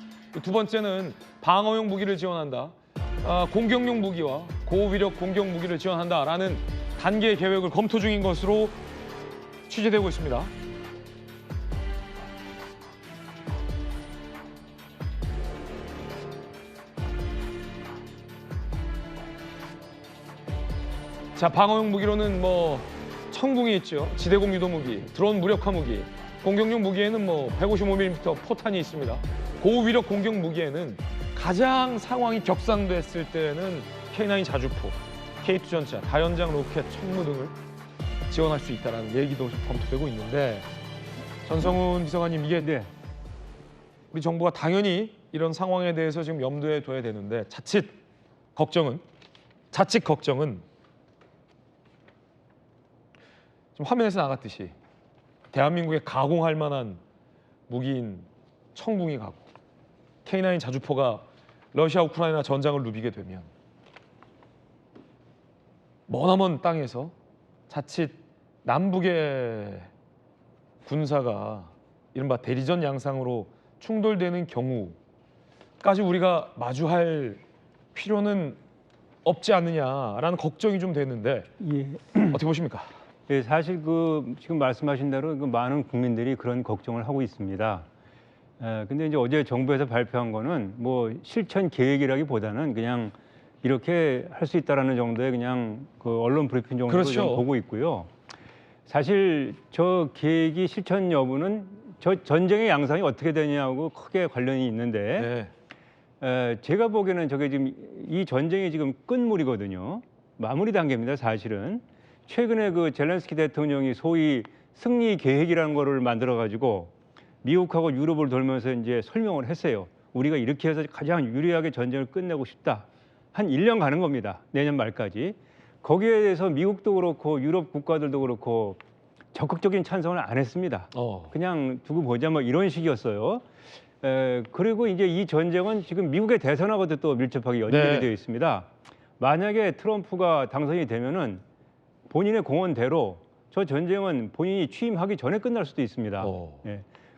Speaker 1: 두 번째는 방어용 무기를 지원한다. 공격용 무기와 고위력 공격 무기를 지원한다라는 단계 계획을 검토 중인 것으로 취재되고 있습니다. 자, 방어용 무기로는 뭐 천궁이 있죠. 지대공 유도 무기, 드론 무력화 무기, 공격용 무기에는 뭐 155mm 포탄이 있습니다. 고위력 공격 무기에는 가장 상황이 격상됐을 때는 K9 자주포, K2 전차, 다연장 로켓, 천무 등을 지원할 수 있다는 얘기도 검토되고 있는데, 전성훈 비서관님, 이게 우리 정부가 당연히 이런 상황에 대해서 지금 염두에 둬야 되는데 자칫 걱정은 좀 화면에서 나갔듯이 대한민국에 가공할 만한 무기인 천궁이 가고 K9 자주포가 러시아 우크라이나 전장을 누비게 되면 머나먼 땅에서 자칫 남북의 군사가 이른바 대리전 양상으로 충돌되는 경우까지 우리가 마주할 필요는 없지 않느냐라는 걱정이 좀 되는데 어떻게 보십니까?
Speaker 9: 예, 사실 지금 말씀하신 대로 많은 국민들이 그런 걱정을 하고 있습니다. 근데 이제 어제 정부에서 발표한 거는 뭐 실천 계획이라기보다는 그냥 이렇게 할 수 있다라는 정도의 그냥 그 언론 브리핑 정도로
Speaker 1: 그렇죠.
Speaker 9: 좀 보고 있고요. 사실 저 계획이 실천 여부는 저 전쟁의 양상이 어떻게 되냐하고 크게 관련이 있는데 제가 보기에는 저게 지금 이 전쟁이 지금 끝물이거든요. 마무리 단계입니다, 사실은. 최근에 그 젤렌스키 대통령이 소위 승리 계획이라는 거를 만들어 가지고 미국하고 유럽을 돌면서 이제 설명을 했어요. 우리가 이렇게 해서 가장 유리하게 전쟁을 끝내고 싶다. 한 1년 가는 겁니다. 내년 말까지.
Speaker 18: 거기에 대해서 미국도 그렇고 유럽 국가들도 그렇고 적극적인 찬성을 안 했습니다. 그냥 두고 보자 뭐 이런 식이었어요. 그리고 이제 이 전쟁은 지금 미국의 대선하고도 또 밀접하게 연결이 되어 있습니다. 만약에 트럼프가 당선이 되면은 본인의 공언대로 저 전쟁은 본인이 취임하기 전에 끝날 수도 있습니다.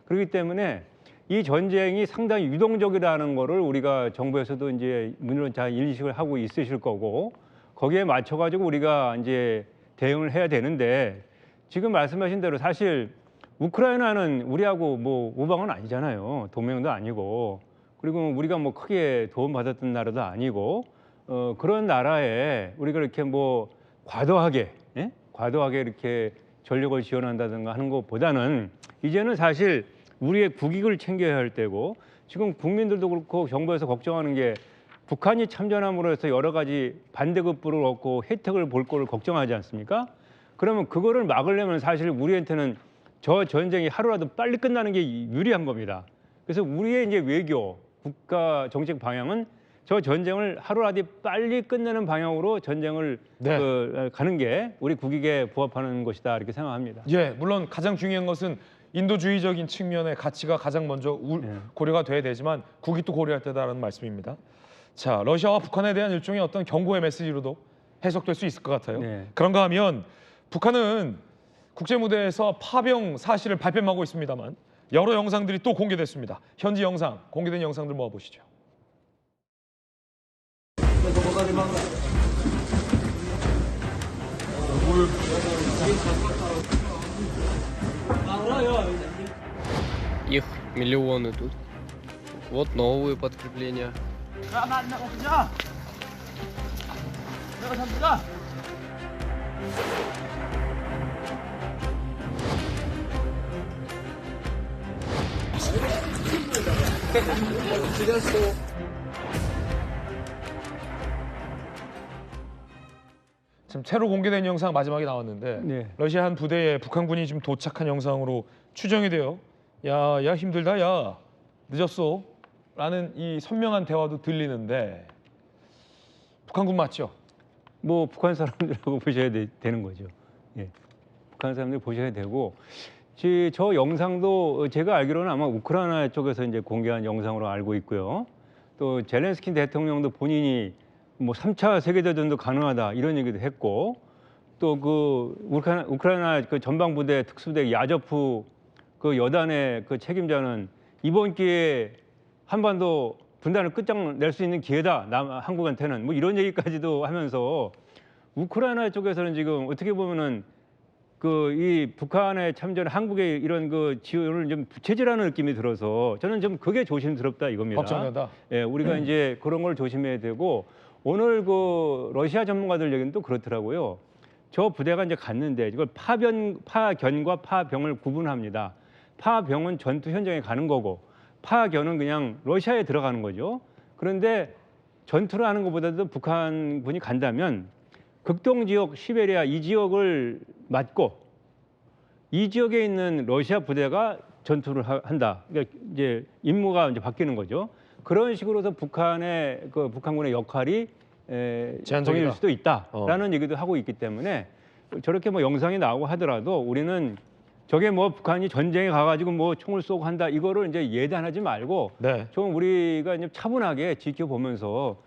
Speaker 18: 그렇기 때문에 이 전쟁이 상당히 유동적이라는 거를 우리가 정부에서도 이제 물론 잘 인식을 하고 있으실 거고 거기에 맞춰가지고 우리가 이제 대응을 해야 되는데 지금 말씀하신 대로 사실 우크라이나는 우리하고 뭐 우방은 아니잖아요. 동맹도 아니고 그리고 우리가 뭐 크게 도움받았던 나라도 아니고 그런 나라에 우리가 이렇게 뭐 과도하게 이렇게 전력을 지원한다든가 하는 것보다는 이제는 사실 우리의 국익을 챙겨야 할 때고 지금 국민들도 그렇고 정부에서 걱정하는 게 북한이 참전함으로 해서 여러 가지 반대급부를 얻고 혜택을 볼 거를 걱정하지 않습니까? 그러면 그거를 막으려면 사실 우리한테는 저 전쟁이 하루라도 빨리 끝나는 게 유리한 겁니다. 그래서 우리의 이제 외교, 국가 정책 방향은 저 전쟁을 하루라도 빨리 끝내는 방향으로 전쟁을 가는 게 우리 국익에 부합하는 것이다 이렇게 생각합니다.
Speaker 1: 예, 물론 가장 중요한 것은 인도주의적인 측면의 가치가 가장 먼저 고려가 돼야 되지만 국익도 고려할 때다라는 말씀입니다. 자, 러시아와 북한에 대한 일종의 어떤 경고의 메시지로도 해석될 수 있을 것 같아요. 그런가 하면 북한은 국제 무대에서 파병 사실을 발뺌하고 있습니다만 여러 영상들이 또 공개됐습니다. 현지 영상, 공개된 영상들 모아보시죠.
Speaker 19: Их миллионы тут. Вот новые подкрепления.
Speaker 1: 지금 새로 공개된 영상 마지막에 나왔는데 러시아 한 부대에 북한군이 지금 도착한 영상으로 추정이 돼요. 야 힘들다 야 늦었어 라는 이 선명한 대화도 들리는데 북한군 맞죠?
Speaker 18: 뭐 북한 사람들하고 보셔야 되는 거죠. 북한 사람들 보셔야 되고 저 영상도 제가 알기로는 아마 우크라이나 쪽에서 이제 공개한 영상으로 알고 있고요. 또 젤렌스키 대통령도 본인이 뭐 3차 세계대전도 가능하다 이런 얘기도 했고 또 그 우크라이나 그 전방부대 특수부대 야저프 그 여단의 그 책임자는 이번 기회에 한반도 분단을 끝장낼 수 있는 기회다 한국한테는 뭐 이런 얘기까지도 하면서 우크라이나 쪽에서는 지금 어떻게 보면은 그 이 북한에 참전 한국의 이런 그 지원을 좀 부채질하는 느낌이 들어서 저는 좀 그게 조심스럽다 이겁니다.
Speaker 1: 걱정된다.
Speaker 18: 우리가 이제 그런 걸 조심해야 되고 오늘 그 러시아 전문가들 얘기는 또 그렇더라고요. 저 부대가 이제 갔는데 이걸 파견과 파병을 구분합니다. 파병은 전투 현장에 가는 거고 파견은 그냥 러시아에 들어가는 거죠. 그런데 전투를 하는 것보다도 북한군이 간다면 극동 지역 시베리아 이 지역을 맞고 이 지역에 있는 러시아 부대가 전투를 한다. 그러니까 이제 임무가 이제 바뀌는 거죠. 그런 식으로서 북한군의 역할이 정해질 수도 있다라는 얘기도 하고 있기 때문에 저렇게 뭐 영상이 나오고 하더라도 우리는 저게 뭐 북한이 전쟁에 가가지고 뭐 총을 쏘고 한다 이거를 이제 예단하지 말고 좀 우리가 이제 차분하게 지켜보면서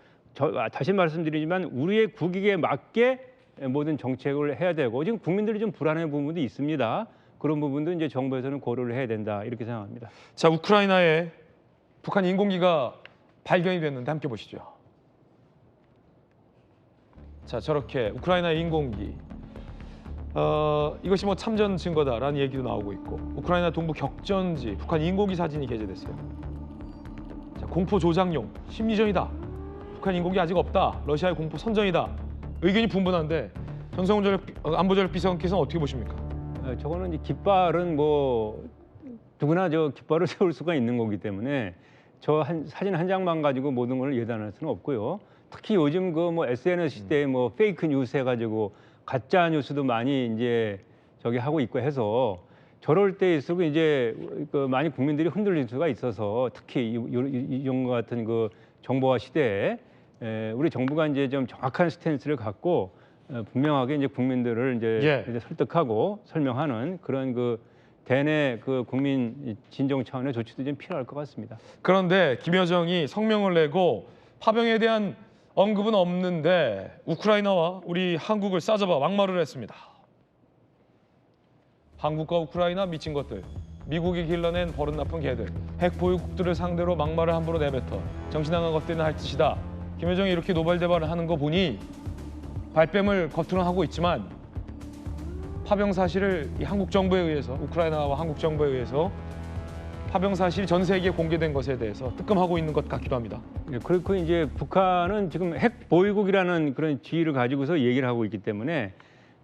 Speaker 18: 다시 말씀드리지만 우리의 국익에 맞게 모든 정책을 해야 되고 지금 국민들이 좀 불안한 부분도 있습니다. 그런 부분도 이제 정부에서는 고려를 해야 된다 이렇게 생각합니다.
Speaker 1: 자, 우크라이나에 북한 인공기가 발견이 됐는데 함께 보시죠. 자, 저렇게 우크라이나의 인공기. 이것이 뭐 참전 증거다라는 얘기도 나오고 있고 우크라이나 동부 격전지 북한 인공기 사진이 게재됐어요. 자, 공포 조장용, 심리전이다. 북한 인공기 아직 없다. 러시아의 공포 선전이다. 의견이 분분한데 전성훈 안보전략 비서관께서는 어떻게 보십니까?
Speaker 18: 저거는 이제 깃발은 뭐 누구나 저 깃발을 세울 수가 있는 거기 때문에 저 사진 한 장만 가지고 모든 걸 예단할 수는 없고요. 특히 요즘 그 뭐 SNS 시대에 뭐 페이크 뉴스 해가지고 가짜 뉴스도 많이 이제 저기 하고 있고 해서 저럴 때일수록 이제 그 많이 국민들이 흔들릴 수가 있어서 특히 이런 것 같은 그 정보화 시대에 우리 정부가 이제 좀 정확한 스탠스를 갖고 분명하게 이제 국민들을 이제 설득하고 설명하는 그런 그 대내 그 국민 진정 차원의 조치도 좀 필요할 것 같습니다.
Speaker 1: 그런데 김여정이 성명을 내고 파병에 대한 언급은 없는데 우크라이나와 우리 한국을 싸잡아 막말을 했습니다. 한국과 우크라이나 미친 것들, 미국이 길러낸 버릇 나쁜 개들, 핵 보유국들을 상대로 막말을 함부로 내뱉어 정신 나간 것들은 할 짓이다. 김여정이 이렇게 노발대발을 하는 거 보니 발뺌을 겉으로는 하고 있지만 파병 사실을 이 한국 정부에 의해서, 우크라이나와 한국 정부에 의해서 파병 사실이 전 세계에 공개된 것에 대해서 뜨끔하고 있는 것 같기도 합니다.
Speaker 18: 그리고 이제 북한은 지금 핵 보유국이라는 그런 지위를 가지고서 얘기를 하고 있기 때문에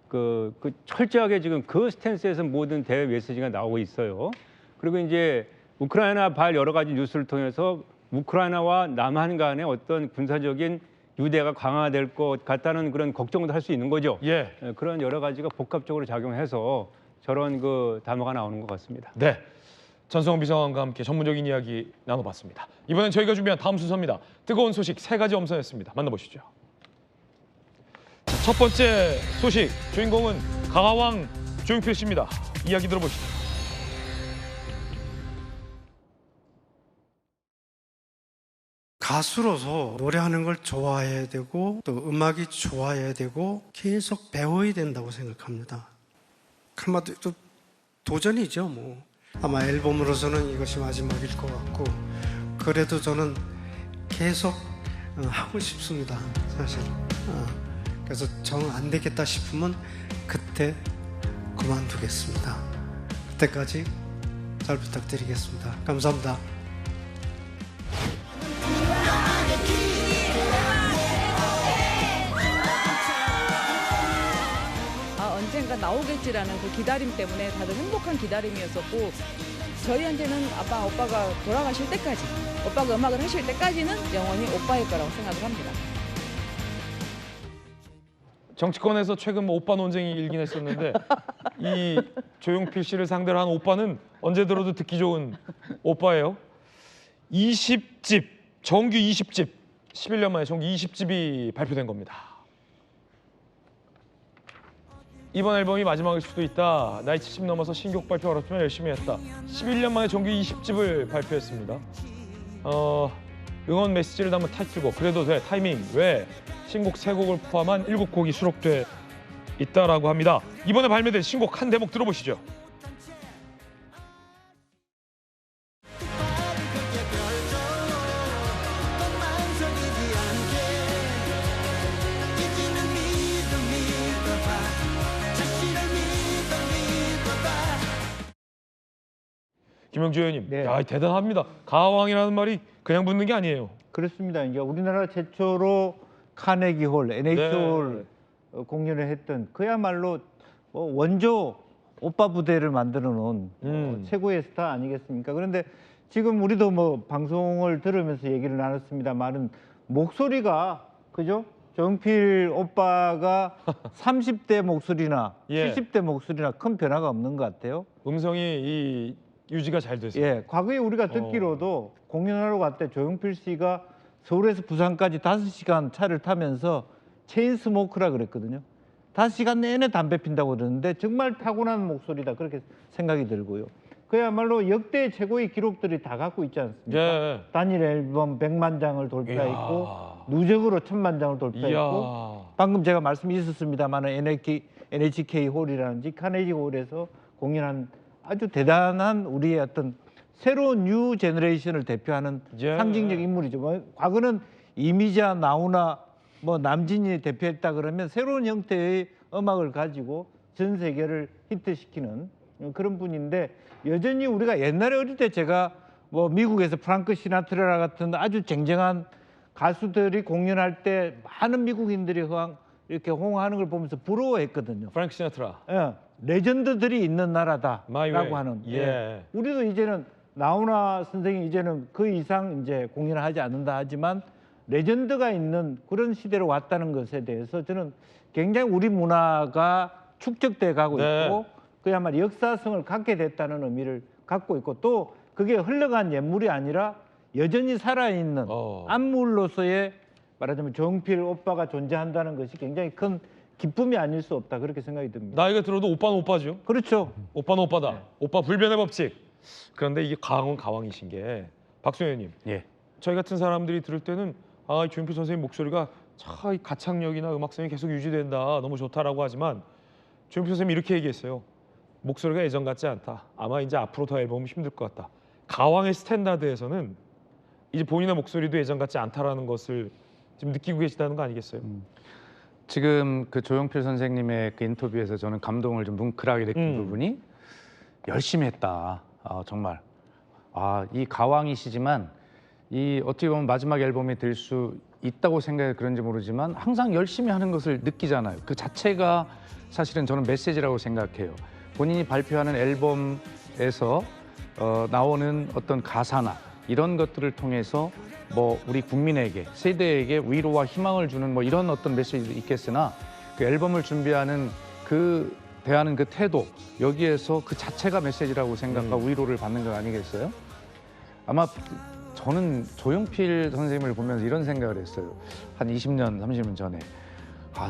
Speaker 18: 그 철저하게 지금 그 스탠스에서 모든 대외 메시지가 나오고 있어요. 그리고 이제 우크라이나 발 여러 가지 뉴스를 통해서 우크라이나와 남한 간의 어떤 군사적인 유대가 강화될 것 같다는 그런 걱정도 할 수 있는 거죠. 그런 여러 가지가 복합적으로 작용해서 저런 그 담화가 나오는 것 같습니다.
Speaker 1: 네, 전성훈 비서관과 함께 전문적인 이야기 나눠봤습니다. 이번엔 저희가 준비한 다음 순서입니다. 뜨거운 소식 3가지 엄선했습니다. 만나보시죠. 첫 번째 소식, 주인공은 가왕 조용필 씨입니다. 이야기 들어보시죠.
Speaker 20: 가수로서 노래하는 걸 좋아해야 되고 또 음악이 좋아해야 되고 계속 배워야 된다고 생각합니다. 한마디로 도전이죠. 뭐 아마 앨범으로서는 이것이 마지막일 것 같고 그래도 저는 계속 하고 싶습니다. 사실. 그래서 정 안 되겠다 싶으면 그때 그만두겠습니다. 그때까지 잘 부탁드리겠습니다. 감사합니다.
Speaker 14: 언젠가 나오겠지라는 그 기다림 때문에 다들 행복한 기다림이었었고 저희한테는 오빠가 돌아가실 때까지, 오빠가 음악을 하실 때까지는 영원히 오빠일 거라고 생각을 합니다.
Speaker 1: 정치권에서 최근 뭐 오빠 논쟁이 일긴 했었는데 이 조용필 씨를 상대로 한 오빠는 언제 들어도 듣기 좋은 오빠예요. 20집, 정규 20집, 11년 만에 정규 20집이 발표된 겁니다. 이번 앨범이 마지막일 수도 있다. 나이 70 넘어서 신곡 발표 어렵지만 열심히 했다. 11년 만에 정규 20집을 발표했습니다. 응원 메시지를 담은 타이틀곡 그래도 돼 타이밍 외 신곡 3곡을 포함한 7곡이 수록돼 있다라고 합니다. 이번에 발매된 신곡 한 대목 들어보시죠. 김영주 의원님, 야, 대단합니다. 가왕이라는 말이 그냥 붙는 게 아니에요.
Speaker 9: 그렇습니다. 이제 우리나라 최초로 카네기홀, NH홀 공연을 했던 그야말로 원조 오빠 부대를 만들어 놓은 최고의 스타 아니겠습니까? 그런데 지금 우리도 뭐 방송을 들으면서 얘기를 나눴습니다만은 목소리가 그죠? 조용필 오빠가 30대 목소리나 70대 목소리나 큰 변화가 없는 것 같아요.
Speaker 1: 음성이 유지가 잘 됐어요.
Speaker 9: 과거에 우리가 듣기로도 공연하러 갈 때 조용필 씨가 서울에서 부산까지 5시간 차를 타면서 체인 스모크라 그랬거든요. 5시간 내내 담배 핀다고 그러는데 정말 타고난 목소리다 그렇게 생각이 들고요. 그야말로 역대 최고의 기록들이 다 갖고 있지 않습니까? 단일 앨범 100만 장을 돌파했고 누적으로 1000만 장을 돌파했고 방금 제가 말씀이 있었습니다만 NHK 홀이라든지 카네기 홀에서 공연한 아주 대단한 우리의 어떤 새로운 뉴 제너레이션을 대표하는 상징적 인물이죠. 과거는 이미자, 나훈아, 뭐 남진이 대표했다 그러면 새로운 형태의 음악을 가지고 전 세계를 히트시키는 그런 분인데 여전히 우리가 옛날에 어릴 때 제가 뭐 미국에서 프랑크 시나트라 같은 아주 쟁쟁한 가수들이 공연할 때 많은 미국인들이 이렇게 호응하는 걸 보면서 부러워했거든요.
Speaker 1: 프랑크 시나트라.
Speaker 9: 레전드들이 있는 나라다라고 하는. 우리도 이제는 나훈아 선생이 이제는 그 이상 이제 공연을 하지 않는다 하지만 레전드가 있는 그런 시대로 왔다는 것에 대해서 저는 굉장히 우리 문화가 축적돼 가고 있고 그야말로 역사성을 갖게 됐다는 의미를 갖고 있고 또 그게 흘러간 옛물이 아니라 여전히 살아있는 안물로서의 말하자면 조용필 오빠가 존재한다는 것이 굉장히 큰 기쁨이 아닐 수 없다 그렇게 생각이 듭니다.
Speaker 1: 나이가 들어도 오빠는 오빠죠.
Speaker 9: 그렇죠.
Speaker 1: 오빠는 오빠다. 오빠 불변의 법칙. 그런데 이게 가왕은 가왕이신 게 박수현님.
Speaker 10: 예.
Speaker 1: 저희 같은 사람들이 들을 때는 아, 조용필 선생님 목소리가 참 이 가창력이나 음악성이 계속 유지된다. 너무 좋다라고 하지만 조용필 선생님이 이렇게 얘기했어요. 목소리가 예전 같지 않다. 아마 이제 앞으로 더 앨범이 힘들 것 같다. 가왕의 스탠다드에서는 이제 본인의 목소리도 예전 같지 않다라는 것을 지금 느끼고 계시다는 거 아니겠어요?
Speaker 10: 지금 그 조용필 선생님의 그 인터뷰에서 저는 감동을 좀 뭉클하게 느낀 부분이 열심히 했다. 정말. 이 가왕이시지만 이 어떻게 보면 마지막 앨범이 될 수 있다고 생각해 그런지 모르지만 항상 열심히 하는 것을 느끼잖아요. 그 자체가 사실은 저는 메시지라고 생각해요. 본인이 발표하는 앨범에서 나오는 어떤 가사나 이런 것들을 통해서 뭐 우리 국민에게 세대에게 위로와 희망을 주는 뭐 이런 어떤 메시지도 있겠으나 그 앨범을 준비하는 그 대하는 그 태도 여기에서 그 자체가 메시지라고 생각하고 위로를 받는 거 아니겠어요? 아마 저는 조용필 선생님을 보면서 이런 생각을 했어요. 한 20년, 30년 전에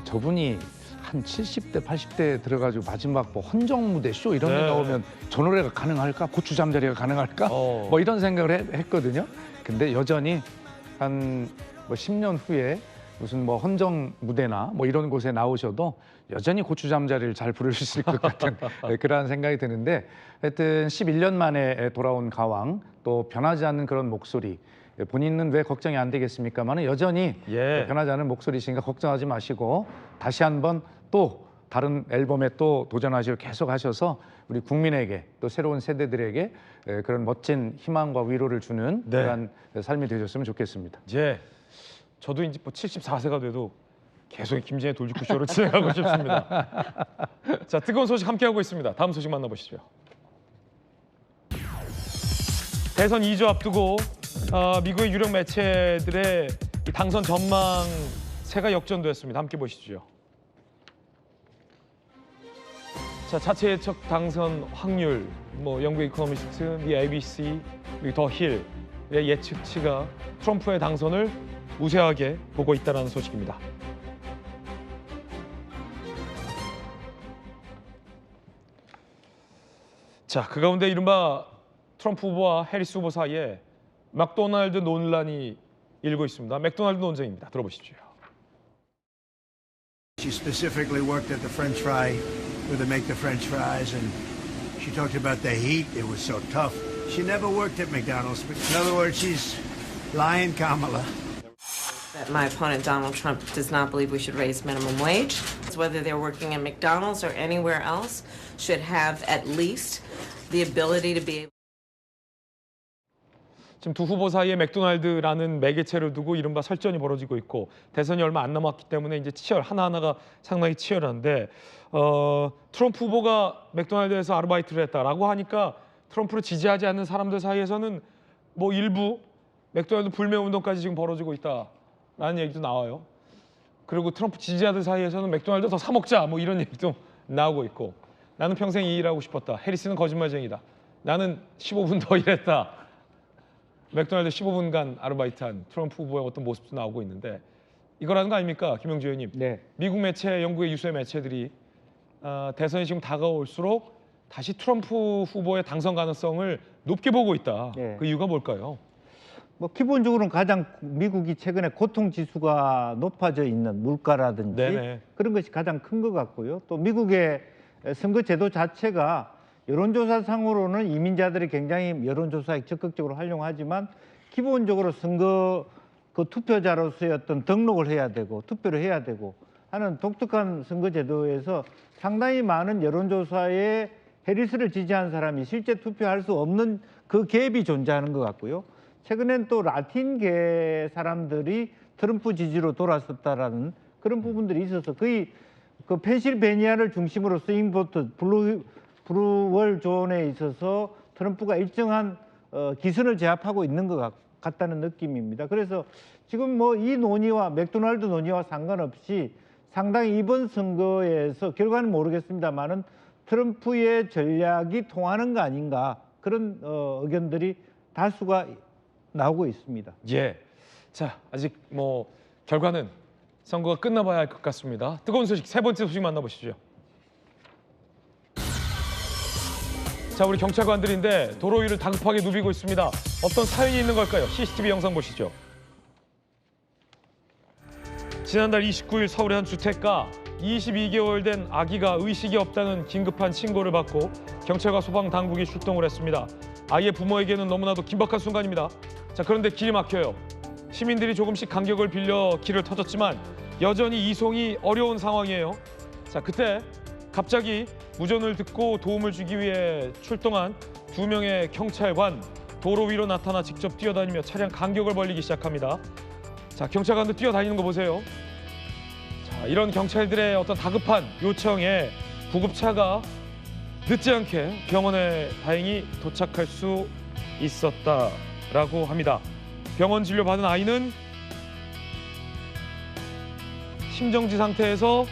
Speaker 10: 저분이 한 70대, 80대에 들어가지고 마지막 뭐 헌정 무대 쇼 이런 데 나오면 저 노래가 가능할까? 고추 잠자리가 가능할까? 뭐 이런 생각을 했거든요. 근데 여전히 한 뭐 10년 후에 무슨 뭐 헌정 무대나 뭐 이런 곳에 나오셔도 여전히 고추 잠자리를 잘 부르실 것 같은 그런 생각이 드는데 하여튼 11년 만에 돌아온 가왕 또 변하지 않는 그런 목소리 본인은 왜 걱정이 안 되겠습니까만은 여전히 변하지 않는 목소리시니까 걱정하지 마시고 다시 한번 또 다른 앨범에 또 도전하시고 계속 하셔서 우리 국민에게 또 새로운 세대들에게 그런 멋진 희망과 위로를 주는 그런 삶이 되셨으면 좋겠습니다.
Speaker 1: 저도 이제 뭐 74세가 돼도 계속 김진의 돌직구 쇼를 진행하고 싶습니다. 자, 뜨거운 소식 함께하고 있습니다. 다음 소식 만나보시죠. 대선 2주 앞두고 미국의 유력 매체들의 이 당선 전망세가 역전됐습니다. 함께 보시죠. 자, 자체 예측 당선 확률, 뭐 영국 이코노미스트, 미 ABC, 더 힐의 예측치가 트럼프의 당선을 우세하게 보고 있다는 소식입니다. 자, 그 가운데 이른바 트럼프 후보와 해리스 후보 사이에 맥도날드 논란이 일고 있습니다. 맥도날드 논쟁입니다. 들어보십시오.
Speaker 12: She specifically worked at the French fry where they make the French fries, and she talked about the heat. It was so tough. She never worked at McDonald's. In other words, she's lying Kamala.
Speaker 21: My opponent, Donald Trump, does not believe we should raise minimum wage. Whether they're working at McDonald's or anywhere else, should have at least the ability to be able.
Speaker 1: 지금 두 후보 사이에 맥도날드라는 매개체를 두고 이른바 설전이 벌어지고 있고 대선이 얼마 안 남았기 때문에 이제 하나하나가 상당히 치열한데 트럼프 후보가 맥도날드에서 아르바이트를 했다라고 하니까 트럼프를 지지하지 않는 사람들 사이에서는 뭐 일부 맥도날드 불매 운동까지 지금 벌어지고 있다라는 얘기도 나와요. 그리고 트럼프 지지자들 사이에서는 맥도날드 더 사 먹자 뭐 이런 얘기도 나오고 있고 나는 평생 이 일하고 싶었다. 해리스는 거짓말쟁이다. 나는 15분 더 일했다. 맥도날드 15분간 아르바이트한 트럼프 후보의 어떤 모습도 나오고 있는데 이거라는 거 아닙니까? 김영주 의원님. 미국 매체, 영국의 유수의 매체들이 대선이 지금 다가올수록 다시 트럼프 후보의 당선 가능성을 높게 보고 있다. 그 이유가 뭘까요?
Speaker 9: 뭐 기본적으로는 가장 미국이 최근에 고통 지수가 높아져 있는 물가라든지 그런 것이 가장 큰 것 같고요. 또 미국의 선거 제도 자체가 여론조사상으로는 이민자들이 굉장히 여론조사에 적극적으로 활용하지만 기본적으로 선거 그 투표자로서의 어떤 등록을 해야 되고 투표를 해야 되고 하는 독특한 선거제도에서 상당히 많은 여론조사에 해리스를 지지한 사람이 실제 투표할 수 없는 그 갭이 존재하는 것 같고요. 최근엔 또 라틴계 사람들이 트럼프 지지로 돌아섰다라는 그런 부분들이 있어서 거의 그 펜실베니아를 중심으로 스윙보트 블루월 존에 있어서 트럼프가 일정한 기선을 제압하고 있는 것 같다는 느낌입니다. 그래서 지금 뭐 이 논의와 맥도날드 논의와 상관없이 상당히 이번 선거에서 결과는 모르겠습니다만은 트럼프의 전략이 통하는 거 아닌가 그런 의견들이 다수가 나오고 있습니다.
Speaker 1: 자, 아직 뭐 결과는 선거가 끝나봐야 할 것 같습니다. 뜨거운 소식 세 번째 소식 만나보시죠. 자, 우리 경찰관들인데 도로 위를 다급하게 누비고 있습니다. 어떤 사연이 있는 걸까요? CCTV 영상 보시죠. 지난달 29일 서울의 한 주택가 22개월 된 아기가 의식이 없다는 긴급한 신고를 받고 경찰과 소방 당국이 출동을 했습니다. 아이의 부모에게는 너무나도 긴박한 순간입니다. 자, 그런데 길이 막혀요. 시민들이 조금씩 간격을 빌려 길을 터졌지만 여전히 이송이 어려운 상황이에요. 자, 그때 갑자기 무전을 듣고 도움을 주기 위해 출동한 2명의 경찰관, 도로 위로 나타나 직접 뛰어다니며 차량 간격을 벌리기 시작합니다. 자, 경찰관들 뛰어다니는 거 보세요. 자, 이런 경찰들의 어떤 다급한 요청에 구급차가 늦지 않게 병원에 다행히 도착할 수 있었다라고 합니다. 병원 진료받은 아이는 심정지 상태에서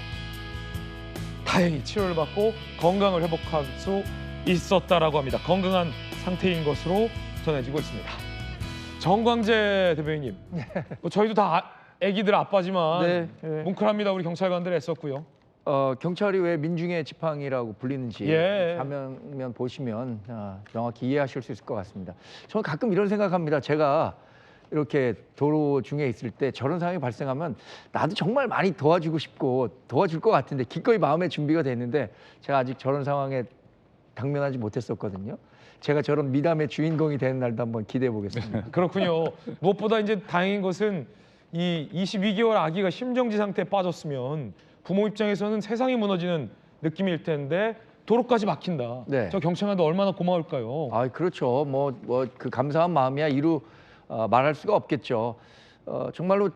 Speaker 1: 다행히 치료를 받고 건강을 회복할 수 있었다라고 합니다. 건강한 상태인 것으로 전해지고 있습니다. 정광재 대변인님, 뭐 저희도 다 아기들 아빠지만 뭉클합니다. 우리 경찰관들 애썼고요.
Speaker 6: 경찰이 왜 민중의 지팡이라고 불리는지 화면 보시면 명확히 이해하실 수 있을 것 같습니다. 저는 가끔 이런 생각합니다. 제가 이렇게 도로 중에 있을 때 저런 상황이 발생하면 나도 정말 많이 도와주고 싶고 도와줄 것 같은데 기꺼이 마음의 준비가 됐는데 제가 아직 저런 상황에 당면하지 못했었거든요. 제가 저런 미담의 주인공이 되는 날도 한번 기대해 보겠습니다.
Speaker 1: 그렇군요. 무엇보다 이제 다행인 것은 이 22개월 아기가 심정지 상태에 빠졌으면 부모 입장에서는 세상이 무너지는 느낌일 텐데 도로까지 막힌다. 저 경찰관도 얼마나 고마울까요?
Speaker 6: 아, 그렇죠. 그 감사한 마음이야 이루 말할 수가 없겠죠. 정말로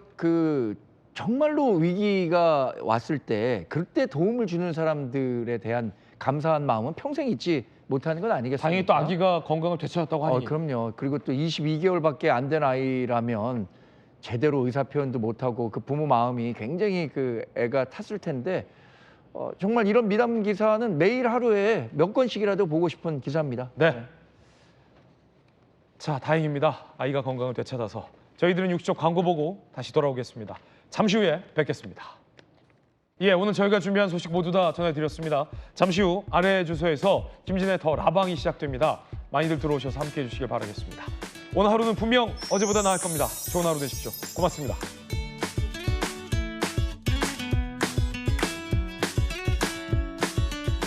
Speaker 6: 정말로 위기가 왔을 때 그때 도움을 주는 사람들에 대한 감사한 마음은 평생 잊지 못하는 건 아니겠습니까?
Speaker 1: 다행히 또 아기가 건강을 되찾았다고 하니.
Speaker 6: 그럼요. 그리고 또 22개월밖에 안 된 아이라면 제대로 의사 표현도 못하고 그 부모 마음이 굉장히 그 애가 탔을 텐데 정말 이런 미담 기사는 매일 하루에 몇 건씩이라도 보고 싶은 기사입니다.
Speaker 1: 네. 자, 다행입니다. 아이가 건강을 되찾아서. 저희들은 6조 광고 보고 다시 돌아오겠습니다. 잠시 후에 뵙겠습니다. 오늘 저희가 준비한 소식 모두 다 전해드렸습니다. 잠시 후 아래 주소에서 김진의 더 라방이 시작됩니다. 많이들 들어오셔서 함께해 주시길 바라겠습니다. 오늘 하루는 분명 어제보다 나을 겁니다. 좋은 하루 되십시오. 고맙습니다.